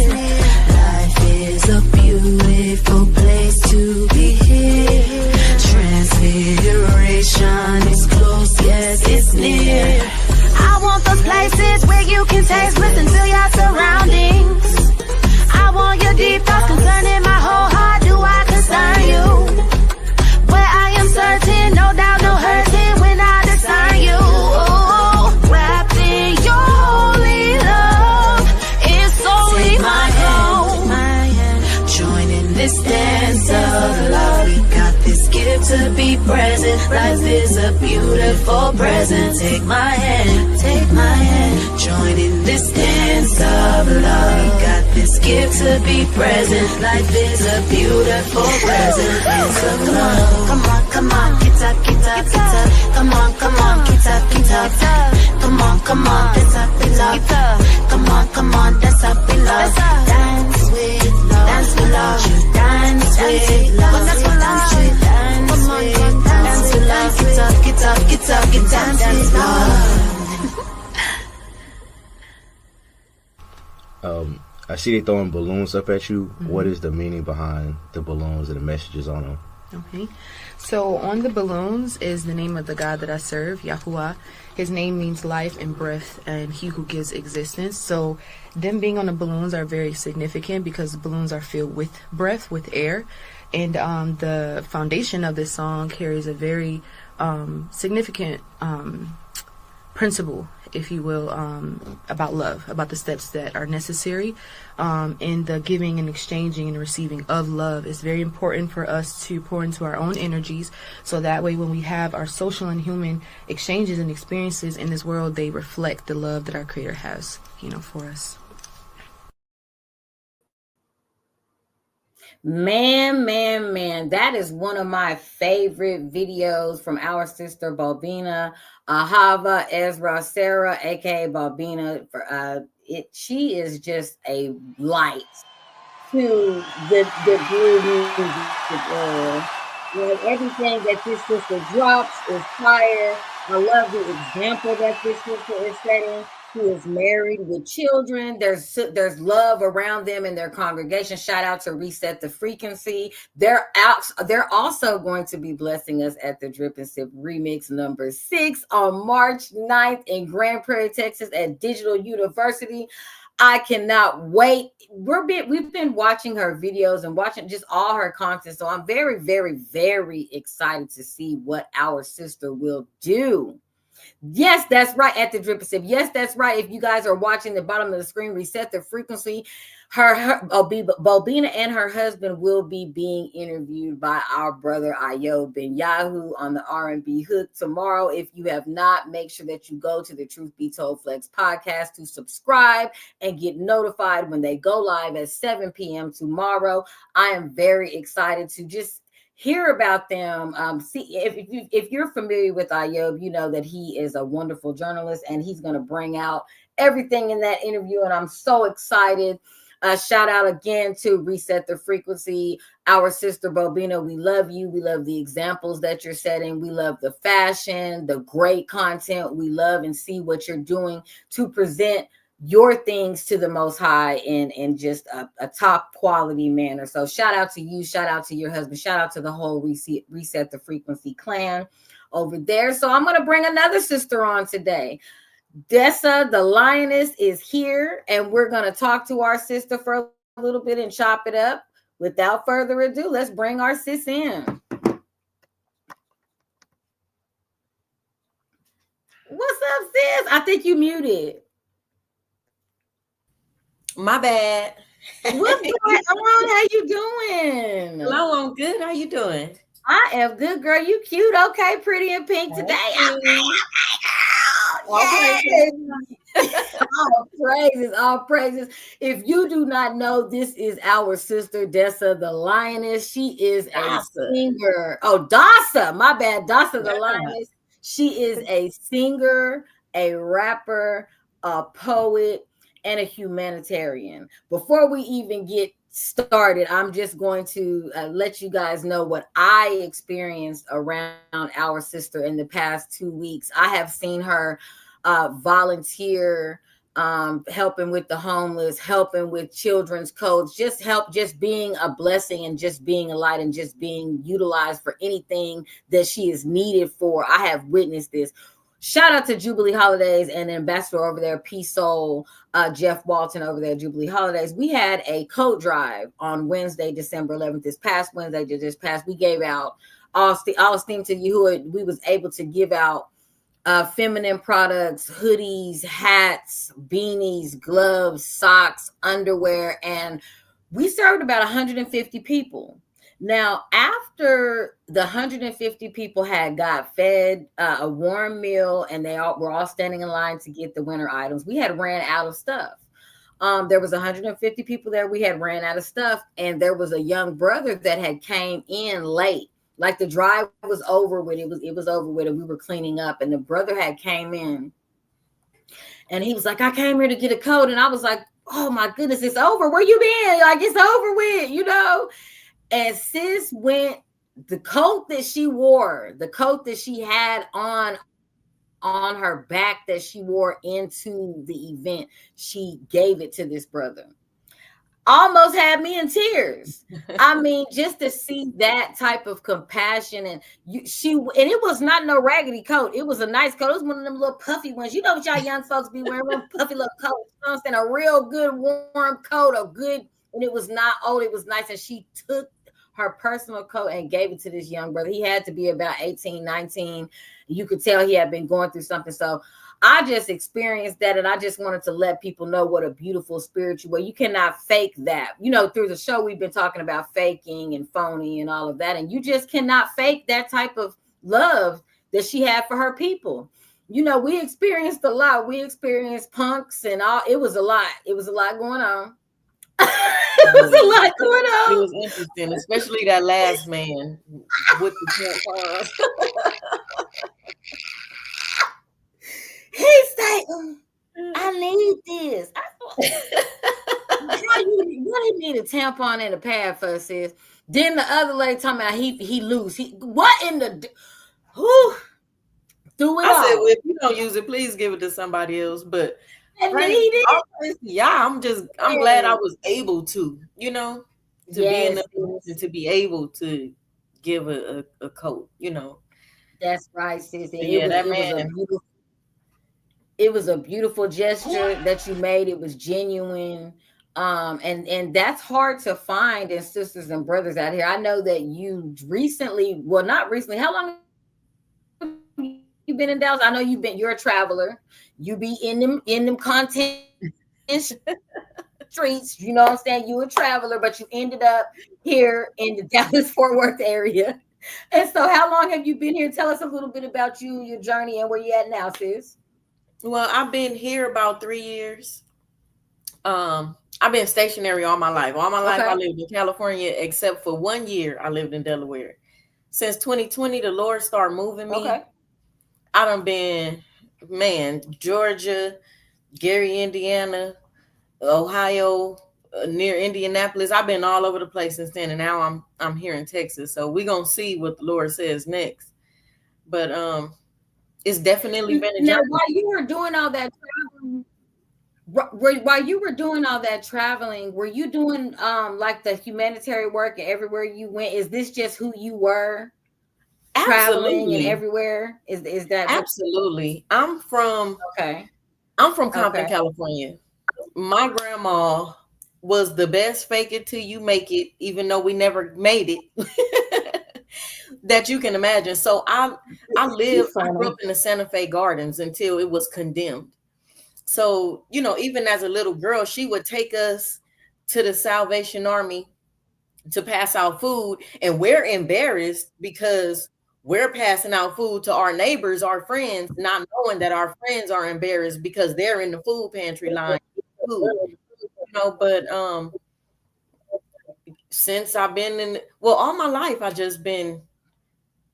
Life is a beautiful place to be here. Transfiguration is close, yes, it's near. I want those places where you can taste, listen to your surroundings. I want your deep thoughts concerning my whole heart. Do I concern you? Where I am certain, no doubt, no hurting when I discern you. Wrapped in your holy love is solely my goal. Join in this dance of love. We got this gift to be present. Life is a a beautiful present. Take my hand, take my hand. Join in this dance of love. We got this gift to be present. Life is a beautiful present. Dance of love. Come on, come on, get up, get up, get up. Come on, get up, get up. Come on, dance up, dance up. Come on, dance up, love. Dance with love, dance with love. Dance with love, dance with love. Dance with love, get up, get up, get up, get down, dance with love. I see they throwing balloons up at you. What is the meaning behind the balloons and the messages on them? Okay, so on the balloons is the name of the God that I serve, Yahuwah. His name means life and breath, and he who gives existence. So them being on the balloons are very significant because the balloons are filled with breath, with air. And the foundation of this song carries a very significant principle, if you will, about love, about the steps that are necessary in the giving and exchanging and receiving of love. It's very important for us to pour into our own energies, so that way when we have our social and human exchanges and experiences in this world, they reflect the love that our Creator has, for us. Man, that is one of my favorite videos from our sister Balbina, Ahava Ezra Sarah, aka Balbina. She is just a light to the Brew News Report. Everything that this sister drops is fire. I love the example that this sister is setting. She is married with children. There's love around them in their congregation. Shout out to Reset the Frequency. They're also going to be blessing us at the Drip and Sip Remix number 6 on March 9th in Grand Prairie, Texas at Digital University. I cannot wait. We've been watching her videos and watching just all her content. So I'm very, very, very excited to see what our sister will do. Yes, that's right. At the Drip and Sip. Yes, that's right. If you guys are watching the bottom of the screen, Reset the Frequency. Bobina and her husband will be being interviewed by our brother Ayo Ben Yahu on the R&B Hook tomorrow. If you have not, make sure that you go to the Truth Be Told Flex podcast to subscribe and get notified when they go live at 7 p.m. tomorrow. I am very excited to just hear about them. See, if you're familiar with Ayob, you know that he is a wonderful journalist and he's going to bring out everything in that interview. And I'm so excited. Shout out again to Reset the Frequency, our sister Bobina. We love you. We love the examples that you're setting. We love the fashion, the great content. We love and see what you're doing to present your things to the Most High in just a top quality manner. So shout out to you, shout out to your husband, shout out to the whole Reset the Frequency clan over there. So I'm going to bring another sister on today. Dessa the Lioness is here, and we're going to talk to our sister for a little bit and chop it up. Without further ado, let's bring our sis in. What's up, sis? I think you muted. My bad. What's going on? How you doing? Hello, I'm good. How you doing? I am good, girl. You cute. Okay, pretty and pink today. Okay, all praises. If you do not know, this is our sister Dessa the Lioness. She is a singer. Oh, Dassa, my bad. Dassa the Lioness. She is a singer, a rapper, a poet, and a humanitarian. Before we even get started, I'm just going to let you guys know what I experienced around our sister in the past 2 weeks. I have seen her volunteer, helping with the homeless, helping with children's codes, just being a blessing and just being a light and just being utilized for anything that she is needed for. I have witnessed this. Shout out to Jubilee Holidays and ambassador over there, Peace Soul, Jeff Walton over there at Jubilee Holidays. We had a coat drive on Wednesday, December 11th. This past Wednesday, we gave out all esteem to you. We was able to give out feminine products, hoodies, hats, beanies, gloves, socks, underwear, and we served about 150 people. Now, after the 150 people had got fed a warm meal and they all were all standing in line to get the winter items, we had ran out of stuff. There was 150 people there. We had ran out of stuff, and there was a young brother that had came in late. Like the drive was over with. It was over with, and we were cleaning up, and the brother had came in, and he was like, "I came here to get a coat," and I was like, "Oh my goodness, it's over. Where you been? Like it's over with, you know." And sis went, the coat that she wore, the coat that she had on her back that she wore into the event, she gave it to this brother. Almost had me in tears. I mean, just to see that type of compassion, and it was not no raggedy coat. It was a nice coat. It was one of them little puffy ones. You know what y'all young folks be wearing, one puffy little coat. You know what I'm saying? A real good warm coat, and it was not old. It was nice, and she took her personal coat and gave it to this young brother. He had to be about 18, 19. You could tell he had been going through something. So I just experienced that, and I just wanted to let people know what a beautiful spiritual way. You cannot fake that. You know, through the show, we've been talking about faking and phony and all of that, and you just cannot fake that type of love that she had for her people. You know, we experienced a lot. We experienced punks and all. It was a lot. It was a lot going on. It was a lot going on. It was interesting, especially that last man with the tampons. He said, "I need this." What do you need a tampon and a pad for, sis? Then the other lady talking about he loose. What in the who do it? I said, all. well, if you don't use it, please give it to somebody else. But I need it. Yeah, I'm glad I was able to, you know, to be in the position to be able to give a coat, you know. That's right, sis. It was a beautiful gesture that you made. It was genuine. And that's hard to find in sisters and brothers out here. I know that you recently, well, not recently, how long have you been in Dallas? I know you're a traveler. You be in them content streets, you know what I'm saying? You a traveler, but you ended up here in the Dallas-Fort Worth area. And so how long have you been here? Tell us a little bit about you, your journey, and where you at now, sis. Well, I've been here about 3 years. I've been stationary all my life. All my life I lived in California, except for 1 year I lived in Delaware. Since 2020, the Lord started moving me. I done been, Georgia, Gary, Indiana, Ohio, near Indianapolis. I've been all over the place since then, and now I'm here in Texas. So we're gonna see what the Lord says next. But it's definitely been a journey. Now, while you were doing all that traveling, were you doing like the humanitarian work everywhere you went? Is this just who you were? Traveling and everywhere? Is that absolutely? I'm from Compton, California. My grandma was the best fake it till you make it, even though we never made it. That you can imagine. So I grew up in the Santa Fe Gardens until it was condemned. So, you know, even as a little girl, she would take us to the Salvation Army to pass out food, and we're embarrassed because we're passing out food to our neighbors, our friends, not knowing that our friends are embarrassed because they're in the food pantry line. Food. You know, but since I've been all my life, I've just been,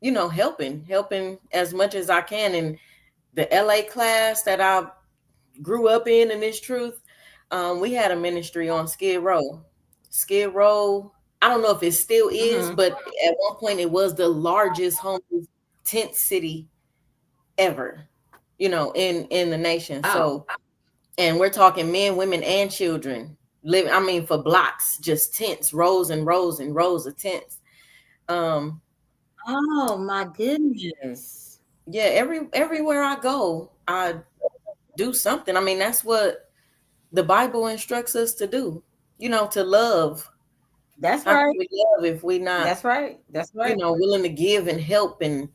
you know, helping as much as I can. And the LA class that I grew up in this truth, we had a ministry on Skid Row. Skid Row, I don't know if it still is, but at one point it was the largest homeless tent city ever, you know, in the nation. So, and we're talking men, women, and children living, I mean, for blocks, just tents, rows and rows and rows of tents. Oh my goodness. Yeah, everywhere I go, I do something. I mean, that's what the Bible instructs us to do, you know, to love. That's right. We love if we not. That's right. That's right. You know, willing to give and help and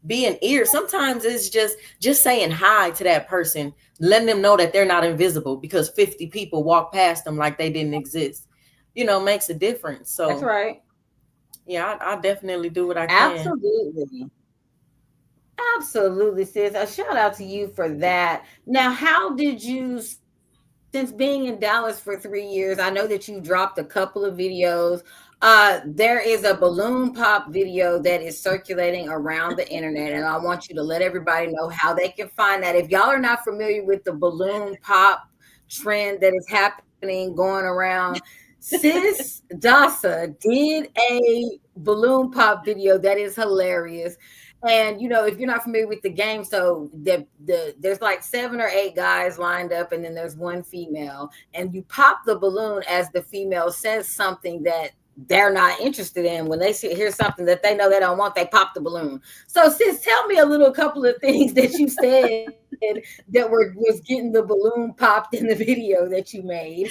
be an ear. Sometimes it's just saying hi to that person, letting them know that they're not invisible because 50 people walk past them like they didn't exist. You know, makes a difference. So that's right. Yeah, I definitely do what I can. Absolutely, sis. A shout out to you for that. Now, how did you, since being in Dallas for 3 years, I know that you dropped a couple of videos. There is a balloon pop video that is circulating around the internet, and I want you to let everybody know how they can find that. If y'all are not familiar with the balloon pop trend that is happening, going around, Sis Dasa did a balloon pop video that is hilarious. And if you're not familiar with the game, so there's like 7 or 8 guys lined up, and then there's one female, and you pop the balloon as the female says something that they're not interested in. When they hear something that they know they don't want, they pop the balloon. So, sis, tell me a couple of things that you said that was getting the balloon popped in the video that you made.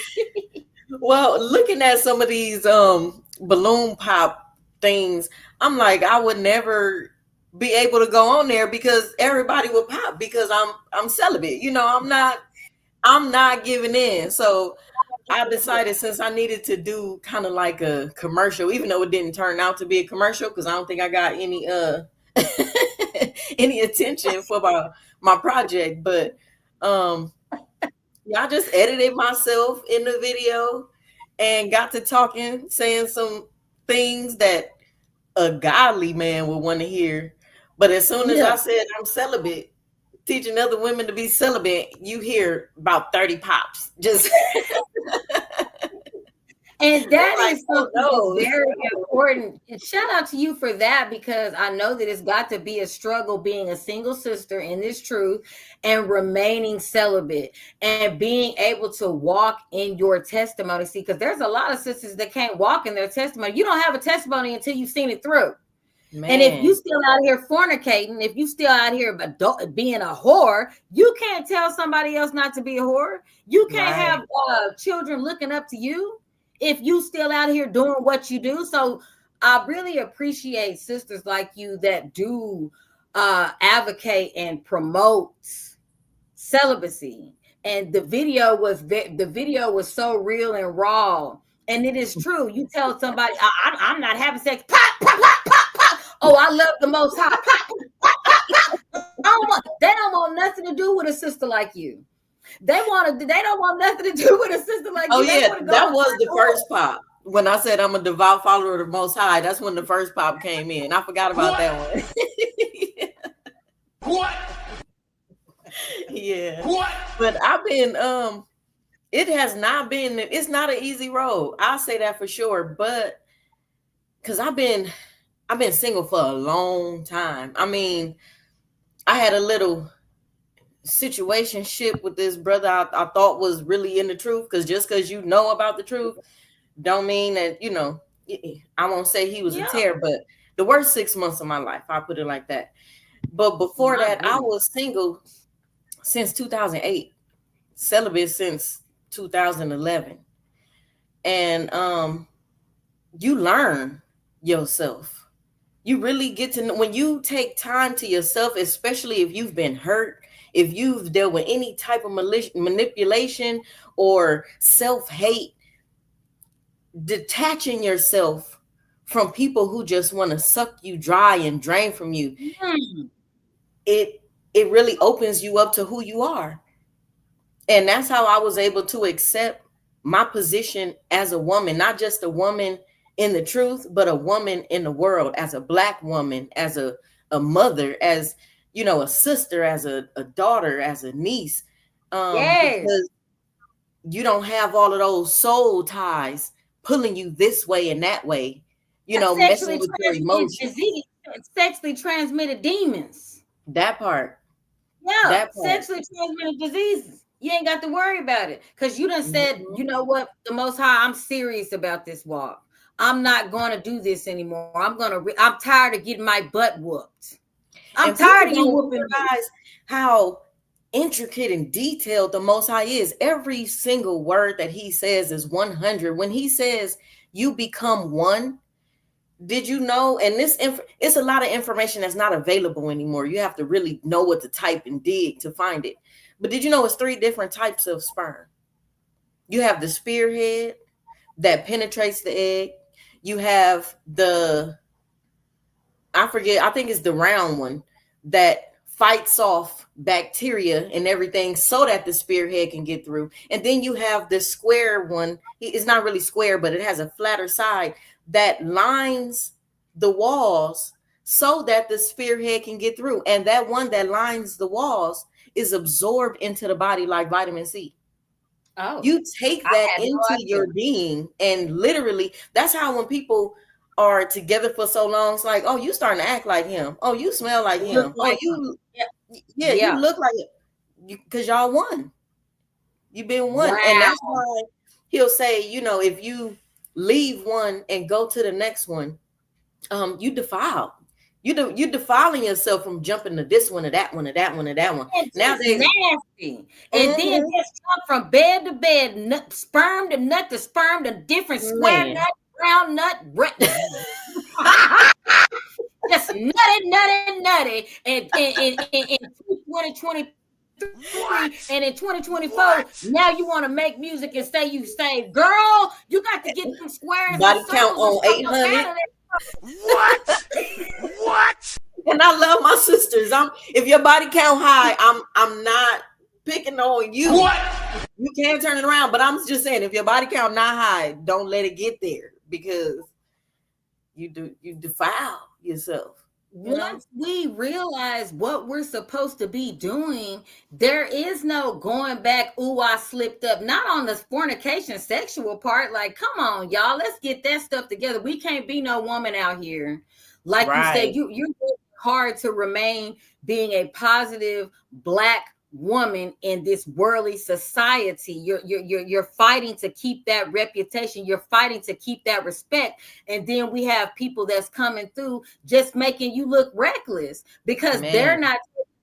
Well, looking at some of these balloon pop things, I'm like, I would never be able to go on there because everybody will pop because I'm celibate. I'm not giving in. So I decided, since I needed to do kind of like a commercial, even though it didn't turn out to be a commercial because I don't think I got any any attention for my project, but I just edited myself in the video and got to talking, saying some things that a godly man would want to hear. But as soon as I said I'm celibate, teaching other women to be celibate, you hear about 30 pops. Just and that is something that's very important. And shout out to you for that, because I know that it's got to be a struggle being a single sister in this truth and remaining celibate and being able to walk in your testimony. See, because there's a lot of sisters that can't walk in their testimony. You don't have a testimony until you've seen it through. Man. And if you still out here fornicating, if you still out here being a whore, you can't tell somebody else not to be a whore. You can't have children looking up to you if you still out here doing what you do. So I really appreciate sisters like you that do advocate and promote celibacy. And the video was so real and raw. And it is true. You tell somebody, I'm not having sex. Pop, pop, pop, pop, pop. Oh, I love the Most High. Pop, pop, pop, pop. They don't want nothing to do with a sister like you. They don't want nothing to do with a sister like you. Oh, yeah, that was the first pop. When I said I'm a devout follower of the Most High, that's when the first pop came in. I forgot about that one. What? Yeah. What? But I've been it's not an easy road. I'll say that for sure. But because I've been single for a long time. I mean, I had a little situationship with this brother I thought was really in the truth, because just because you know about the truth don't mean that I won't say he was a tear, but the worst 6 months of my life, I'll put it like that. But before that, I was single since 2008, celibate since 2011. And you learn yourself. You really get to know when you take time to yourself, especially if you've been hurt, if you've dealt with any type of manipulation or self-hate, detaching yourself from people who just want to suck you dry and drain from you. It really opens you up to who you are. And that's how I was able to accept my position as a woman, not just a woman in the truth, but a woman in the world, as a Black woman, as a mother, as a sister, as a daughter, as a niece. Because you don't have all of those soul ties pulling you this way and that way, messing with your emotions. Sexually transmitted demons. That part. Yeah, that part. Sexually transmitted diseases. You ain't got to worry about it, because you done said, you know what, the Most High, I'm serious about this walk. I'm not going to do this anymore. I'm tired of getting my butt whooped. I'm tired of you whooping guys. How intricate and detailed the Most High is. Every single word that he says is 100. When he says you become one, did you know? And it's a lot of information that's not available anymore. You have to really know what to type and dig to find it. But did you know it's 3 different types of sperm? You have the spearhead that penetrates the egg. you have I think it's the round one that fights off bacteria and everything so that the spearhead can get through. And then you have the square one. It's not really square, but it has a flatter side that lines the walls so that the spearhead can get through. And that one that lines the walls is absorbed into the body like vitamin C. Oh, you take that into your being, and literally that's how when people are together for so long, it's like, oh, you starting to act like him. Oh, you smell like him. You look like it because y'all won. You've been one. Wow. And that's why he'll say, if you leave one and go to the next one, you defile. You're defiling yourself from jumping to this one, to that one, to that one, to that one. Nowadays, nasty. And then just jump from bed to bed, sperm to nut to sperm to different square nut, brown nut, just nutty. And in 2023 and in 2024, now you want to make music and say you say, girl, you got to get them squares. Body count on 800. What? And I love my sisters. If your body count high, I'm not picking on you. What? You can't turn it around, but I'm just saying, if your body count not high, don't let it get there, because you defile yourself. Once we realize what we're supposed to be doing, there is no going back. Ooh, I slipped up. Not on the fornication sexual part. Like, come on, y'all, let's get that stuff together. We can't be no woman out here. Like you said, you're hard to remain being a positive Black woman in this worldly society. You're fighting to keep that reputation. You're fighting to keep that respect. And then we have people that's coming through just making you look reckless because they're not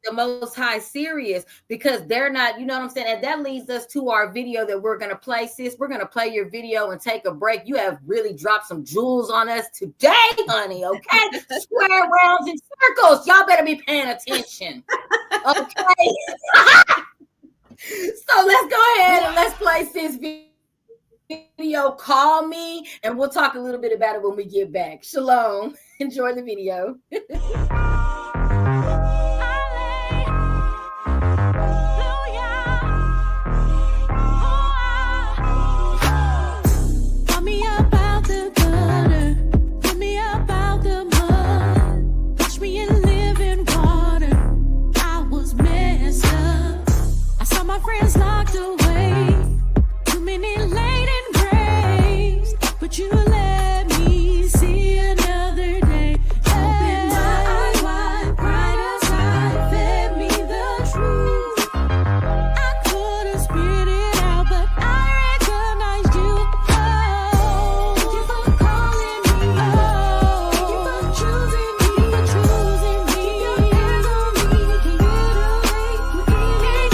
the Most High serious, because they're not, you know what I'm saying? And that leads us to our video that we're going to play, sis. We're going to play your video and take a break. You have really dropped some jewels on us today, honey. Okay. Square, rounds, and circles. Y'all better be paying attention. Okay. So let's go ahead and let's play sis video. Call me and we'll talk a little bit about it when we get back. Shalom. Enjoy the video. My friends locked away, too many laid in graves, but you let me see another day. Open my eyes wide, brighter side, fed me the truth. I could have spit it out, but I recognized you. Oh, thank you for calling me. Oh, thank you for choosing me, Your hands on me, can't get away, can't get away.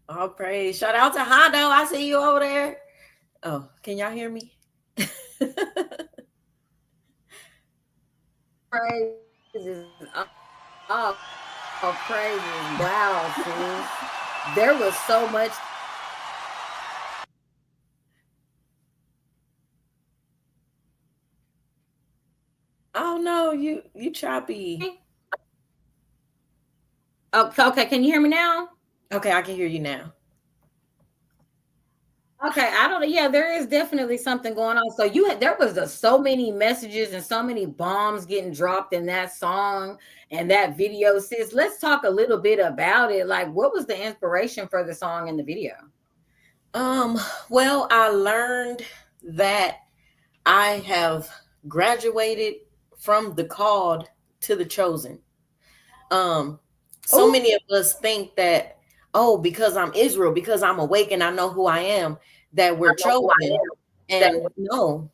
All praise. Shout out to Hondo. I see you over there. Oh, can y'all hear me? Praises. Oh, praises. Wow, sis. There was so much. Oh no, you choppy. Okay, can you hear me now? Okay, I can hear you now. Okay, I don't know. Yeah, there is definitely something going on. So there was so many messages and so many bombs getting dropped in that song and that video, sis. Let's talk a little bit about it. Like, what was the inspiration for the song and the video? Well, I learned that I have graduated from the called to the chosen. So many of us think that, oh, because I'm Israel, because I'm awake and I know who I am, that we're chosen. And no,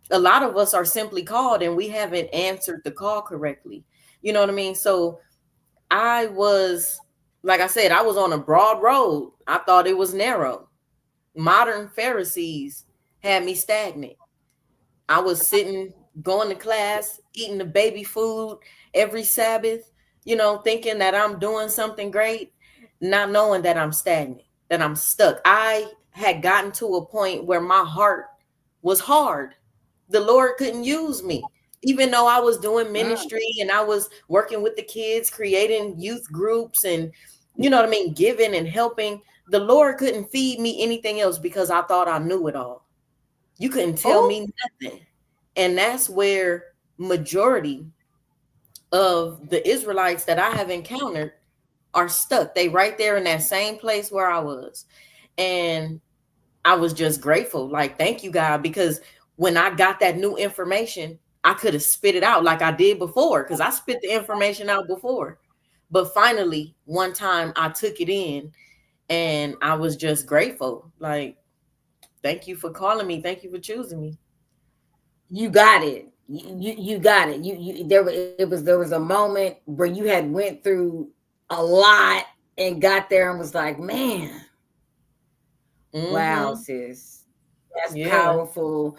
a lot of us are simply called and we haven't answered the call correctly. You know what I mean? So I was, like I said, I was on a broad road. I thought it was narrow. Modern Pharisees had me stagnant. I was sitting, going to class, eating the baby food every Sabbath, thinking that I'm doing something great, not knowing that I'm stagnant, that I'm stuck. I had gotten to a point where my heart was hard. The Lord couldn't use me. Even though I was doing ministry and I was working with the kids, creating youth groups and, giving and helping, the Lord couldn't feed me anything else because I thought I knew it all. You couldn't tell me nothing. And that's where majority of the Israelites that I have encountered are stuck. They right there in that same place where I was. And I was just grateful. Like, thank you, God, because when I got that new information, I could have spit it out like I did before, because I spit the information out before. But finally, one time I took it in and I was just grateful. Like, thank you for calling me. Thank you for choosing me. You got it. You got it. There was a moment where you had went through a lot and got there and was like, man, wow, sis, that's powerful.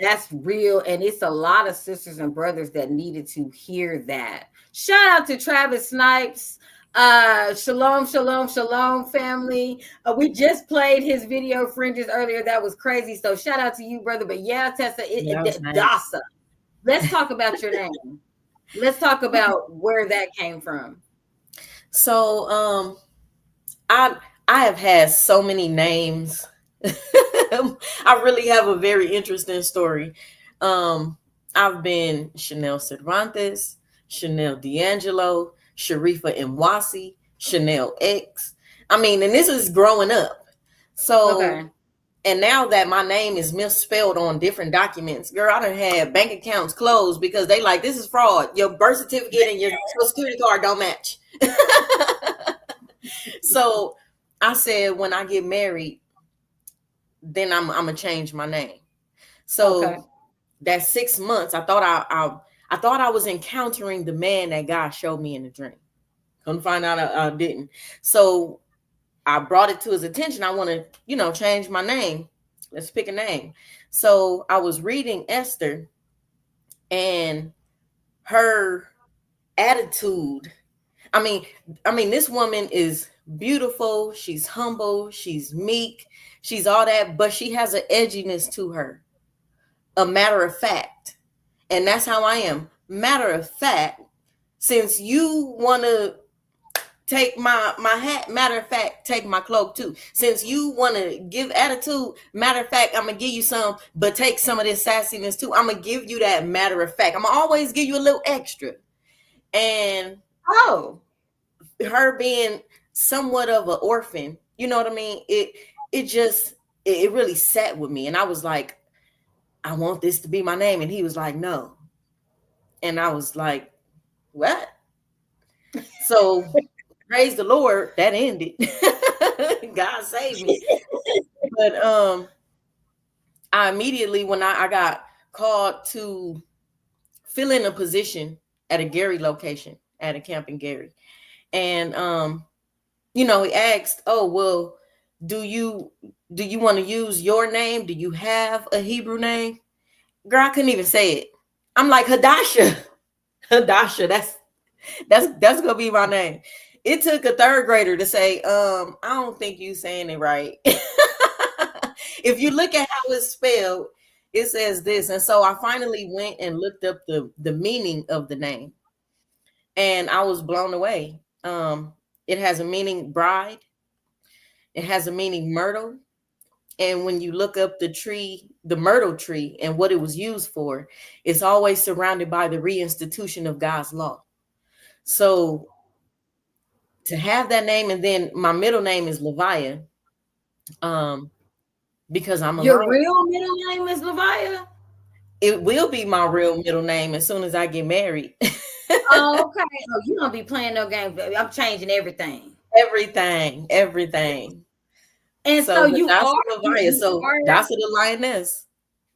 That's real. And it's a lot of sisters and brothers that needed to hear that. Shout out to Travis Snipes. Shalom, shalom, shalom, family. We just played his video Fringes earlier. That was crazy. So shout out to you, brother. But yeah, Tessa, Dasa. Let's talk about your name. Let's talk about where that came from. So I have had so many names. I really have a very interesting story. I've been Chanel Cervantes, Chanel D'Angelo, Sharifa Mwasi, Chanel X. I mean, and this is growing up. So, and now that my name is misspelled on different documents, girl, I done had bank accounts closed because they like, this is fraud. Your birth certificate and your Social Security card don't match. So I said, when I get married, then I'm gonna change my name. So that 6 months, I thought I was encountering the man that God showed me in the dream. Come find out I didn't. So I brought it to his attention. I want to, change my name. Let's pick a name. So I was reading Esther and her attitude. I mean, this woman is beautiful. She's humble. She's meek. She's all that, but she has an edginess to her. A matter of fact. And that's how I am. Matter of fact, since you want to take my hat, matter of fact, take my cloak too. Since you want to give attitude, matter of fact, I'm going to give you some, but take some of this sassiness too. I'm going to give you that matter of fact. I'm going to always give you a little extra. And her being somewhat of an orphan, you know what I mean? It really sat with me. And I was like, I want this to be my name. And he was like, no. And I was like, what? So praise the Lord, that ended. God saved me. But I immediately, when I got called to fill in a position at a Gary location, at a camp in Gary. And he asked, oh, well, do you want to use your name? Do you have a Hebrew name? girl, I couldn't even say it. I'm like, Hadasha. Hadasha, that's gonna be my name. It took a third grader to say, I don't think you saying it right. If you look at how it's spelled, it says this. And so I finally went and looked up the meaning of the name, and I was blown away. It has a meaning bride, it has a meaning myrtle. And when you look up the tree, the myrtle tree, and what it was used for, it's always surrounded by the reinstitution of God's law. So to have that name, and then my middle name is Levia, because I'm a Your lion. real middle name is Levia? It will be my real middle name as soon as I get married. Oh, okay. Oh, you don't be playing no games, baby. I'm changing everything. Everything. And so you that's are Levia. So that's the lioness.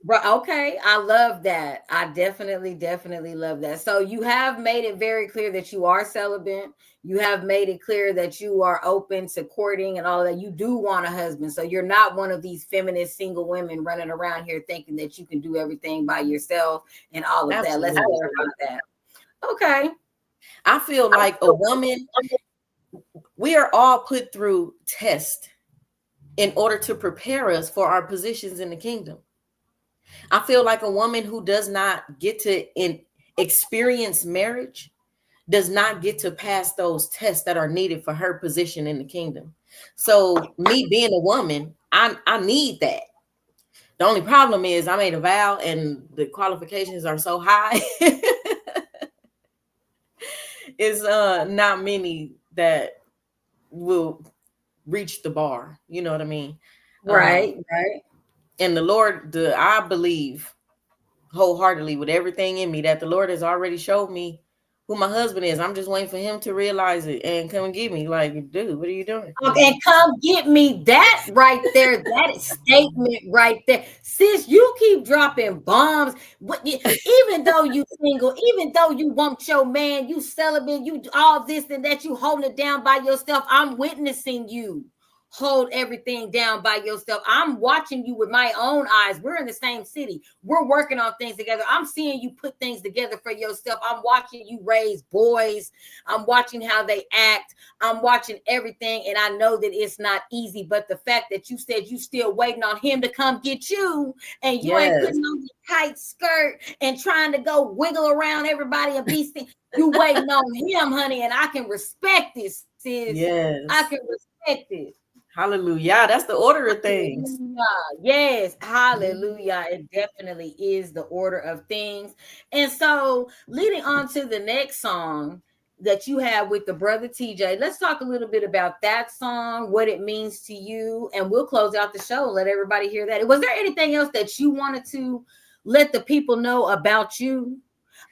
Bro, okay, I love that. I definitely love that. So you have made it very clear that you are celibate. You have made it clear that you are open to courting and all that. You do want a husband. So you're not one of these feminist single women running around here thinking that you can do everything by yourself and all of that. Let's clarify that. Okay. I feel like a woman, we are all put through tests in order to prepare us for our positions in the kingdom. I feel like a woman who does not get to experience marriage does not get to pass those tests that are needed for her position in the kingdom. So me being a woman, I need that. The only problem is I made a vow and the qualifications are so high. It's not many that will reach the bar. You know what I mean? Right. And the Lord, I believe wholeheartedly with everything in me that the Lord has already showed me who my husband is. I'm just waiting for him to realize it and come and get me. Like, dude, what are you doing? And come get me. That right there, that statement right there. Sis, you keep dropping bombs. Even though you single, even though you want your man, you celibate, you all this and that, you hold it down by yourself. I'm witnessing you hold everything down by yourself. I'm watching you with my own eyes. We're in the same city. We're working on things together. I'm seeing you put things together for yourself. I'm watching you raise boys. I'm watching how they act. I'm watching everything. And I know that it's not easy, but the fact that you said you still waiting on him to come get you and you ain't putting on the tight skirt and trying to go wiggle around everybody and be seen. You waiting on him, honey. And I can respect this, sis. Yes. I can respect it. Hallelujah. That's the order of things. Yes. Hallelujah. It definitely is the order of things. And so leading on to the next song that you have with the brother TJ, let's talk a little bit about that song, what it means to you, and we'll close out the show. Let everybody hear that. Was there anything else that you wanted to let the people know about you?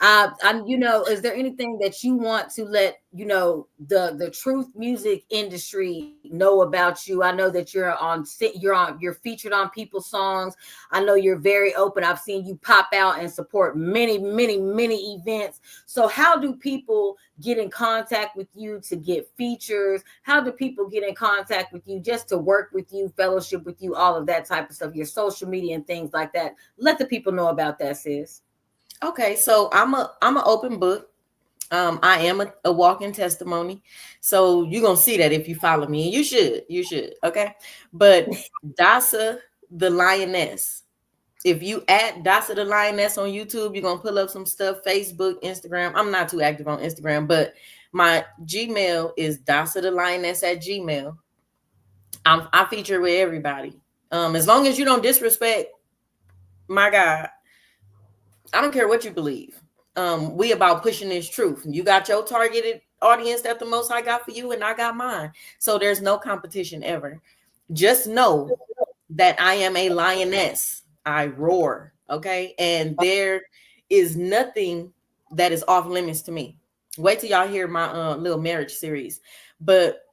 Is there anything that you want to let the truth music industry know about you? I know that you're featured on people's songs. I know you're very open. I've seen you pop out and support many events. So how do people get in contact with you to get features? How do people get in contact with you just to work with you, fellowship with you, all of that type of stuff, your social media and things like that? Let the people know about that, sis. Okay, so I'm an open book. I am a walking testimony. So you're gonna see that if you follow me, and you should. Okay, but Dasa the Lioness. If you add Dasa the Lioness on YouTube, you're gonna pull up some stuff. Facebook, Instagram. I'm not too active on Instagram, but my Gmail is Dasa the Lioness at Gmail. I feature with everybody. As long as you don't disrespect my God. I don't care what you believe. We about pushing this truth. You got your targeted audience that the Most High got for you, and I got mine. So there's no competition ever. Just know that I am a lioness. I roar, okay? And there is nothing that is off limits to me. Wait till y'all hear my little marriage series. But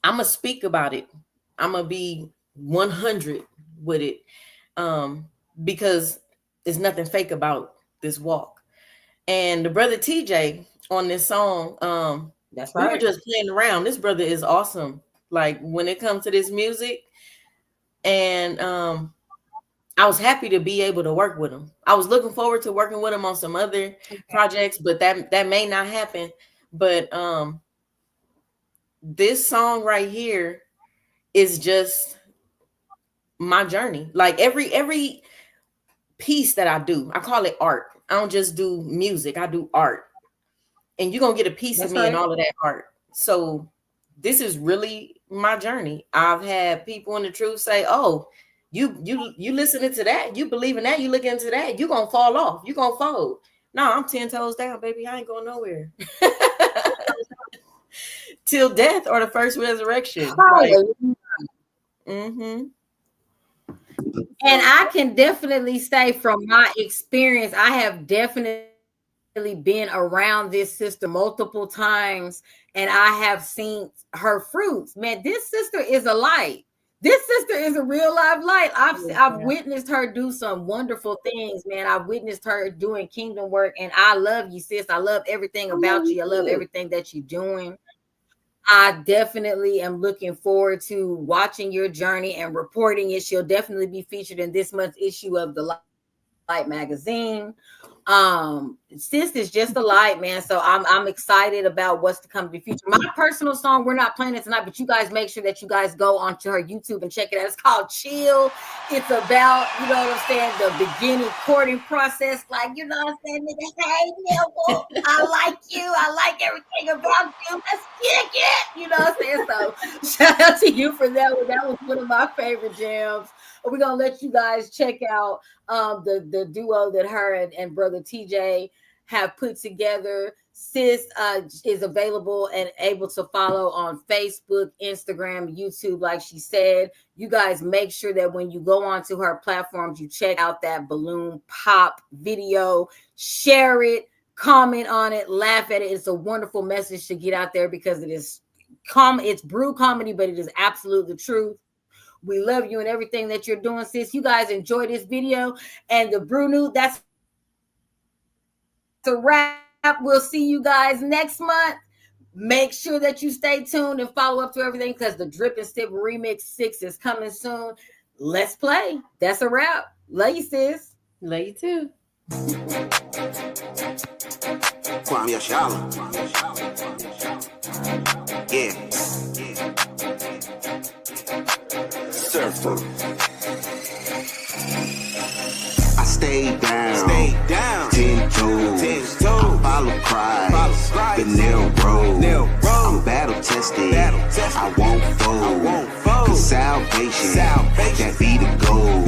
I'm going to speak about it. I'm going to be 100 with it because there's nothing fake about this walk. And the brother TJ on this song, that's right. We were just playing around. This brother is awesome. Like when it comes to this music, and I was happy to be able to work with him. I was looking forward to working with him on some other projects, but that may not happen. But this song right here is just my journey. Like every piece that I do, I call it art. I don't just do music, I do art. And you're gonna get a piece of me in all of that art. So this is really my journey. I've had people in the truth say, oh, you listening to that, you believe in that, you look into that, you're gonna fall off, you're gonna fold. No, I'm 10 toes down, baby. I ain't going nowhere. Till death or the first resurrection. Like, And I can definitely say from my experience, I have definitely been around this sister multiple times, and I have seen her fruits. Man, this sister is a light. This sister is a real live light. I've witnessed her do some wonderful things, man. I've witnessed her doing kingdom work, and I love you, sis. I love everything about you. I love everything that you're doing. I definitely am looking forward to watching your journey and reporting it. She'll definitely be featured in this month's issue of the Light magazine. Sis is just a light, man. So I'm excited about what's to come in the future. My personal song, we're not playing it tonight, but you guys make sure that you guys go onto her YouTube and check it out. It's called Chill. It's about, you know what I'm saying, the beginning courting process. Like, you know what I'm saying, nigga, hey, Neville, I like you. I like everything about you. Let's kick it. You know what I'm saying? So shout out to you for that one. That was one of my favorite jams. We're gonna let you guys check out the duo that her and brother TJ have put together. Sis is available and able to follow on Facebook, Instagram, YouTube, like she said. You guys make sure that when you go onto her platforms, you check out that balloon pop video, share it, comment on it, laugh at it. It's a wonderful message to get out there because it is it's brew comedy, but it is absolute the truth. We love you and everything that you're doing, sis. You guys enjoy this video and the Brew News. That's a wrap. We'll see you guys next month. Make sure that you stay tuned and follow up to everything because the Drip and Sip Remix 6 is coming soon. Let's play. That's a wrap. Love you, sis. Love you too. Kwame Ashala. Yeah. Surfer. I stayed down, 10 toes. I follow Christ, the nail road. I'm battle tested. I won't fold. Cause salvation, that be the goal.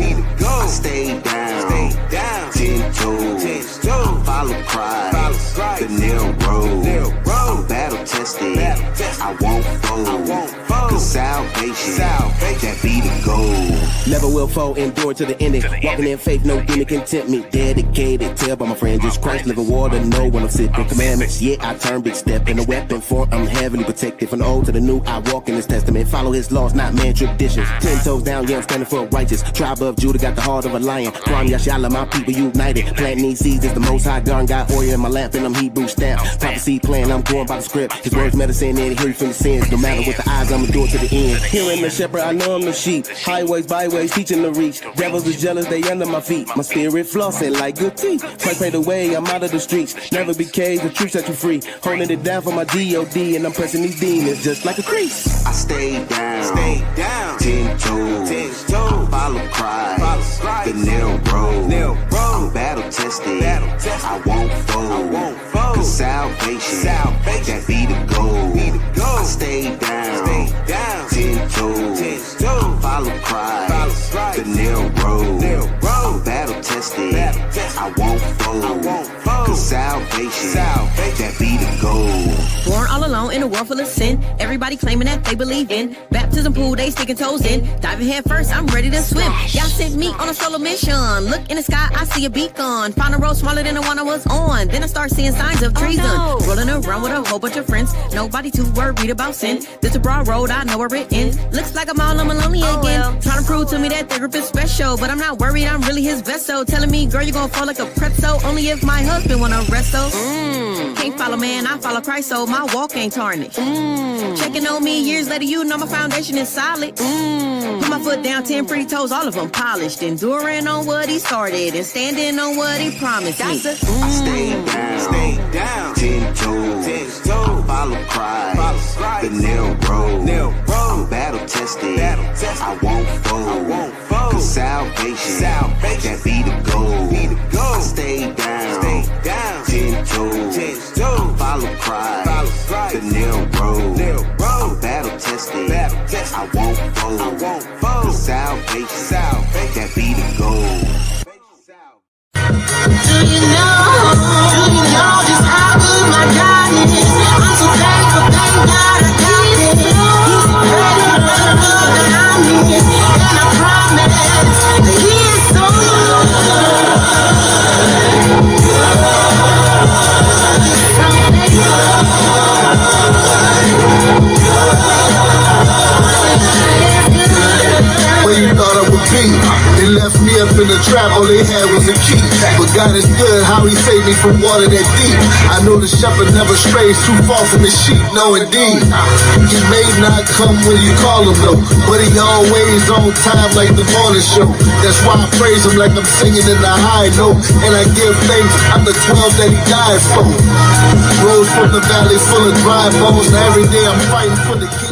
I stayed down, 10 toes. I follow Christ, the nail road. I'm battle tested. I won't fold. Cause salvation, that be the goal. Never will fall, endure to the ending. Walking in faith, no demon can tempt me. Dedicated, tell by my friend, just Christ, living water, know when I'm sipping commandments. Yeah, I turn big step in a weapon for I'm heavily protected. From the old to the new, I walk in his testament. Follow his laws, not man traditions. 10 toes down, yeah, I'm standing for righteous. Tribe of Judah got the heart of a lion. Kwame Ashala, my people united. Planting these seeds is the most high garden. Got oil in my lamp and I'm Hebrew stamped. Prophecy plan, I'm going by the script. His words medicine and heal you from your sins. No matter what the eyes, I'ma do it to the end. Hearing the shepherd, I know I'm the sheep. Highways, byways, teaching the reach. Devils are jealous, they under my feet. My spirit flossing like good teeth. Christ paid the way, I'm out of the streets. Never be caged, the truth set you free. Holding it down for my D.O.D. and I'm pressing these demons just like a crease. I stayed down, 10 toes. I follow Christ, the nail road. I'm battle tested. I won't fold. Cause salvation, that be the goal. I stayed down, 10 toes. I follow Christ, the nail road. I'm battle tested. I won't fold. Cause salvation, that be the goal. Born all alone in a world full of sin. Everybody claiming that they believe in baptism pool, they sticking toes in. Diving head first, I'm ready to swim. Y'all sent me on a solo mission. Look in the sky, I see a beacon. Found a road smaller than the one I was on. Then I start seeing signs of treason. Rolling around with a whole bunch of friends. Nobody too worried about sin. This a broad road, I know where it ends. Looks like I'm all lonely again. Trying to prove to me that the grip is special, but I'm not worried, I'm really his vessel. Telling me, girl, you gon' fall like a pretzel. Only if my husband wanna wrestle. Can't follow man, I follow Christ, so my walk ain't tarnished. Checking on me years later, you know my foundation is solid. Put my foot down, 10 pretty toes, all of them polished. Enduring on what he started and standing on what he promised me. Stay down, 10 toes. I follow Christ, the narrow road. I'm battle tested, I won't fold. Cause salvation, that be the goal. I stay down, 10 toes. I follow Christ, the narrow road. I'm battle tested, I won't fold. Cause salvation, that be the goal. Do you know just how good my God is? I'm so thankful, thank God I got this. He's ready to run that I'm in, and I promise that He is so Where you thought I would be? They left me up in the trap, all they had was a key. But God is good, how He saved me from water that deep. I know the shepherd never strays too far from his sheep, no indeed. He may not come when you call him though, but he always on time like the morning show. That's why I praise him like I'm singing in the high note. And I give thanks, I'm the 12 that he died for. Rose from the valley full of dry bones, now every day I'm fighting for the king.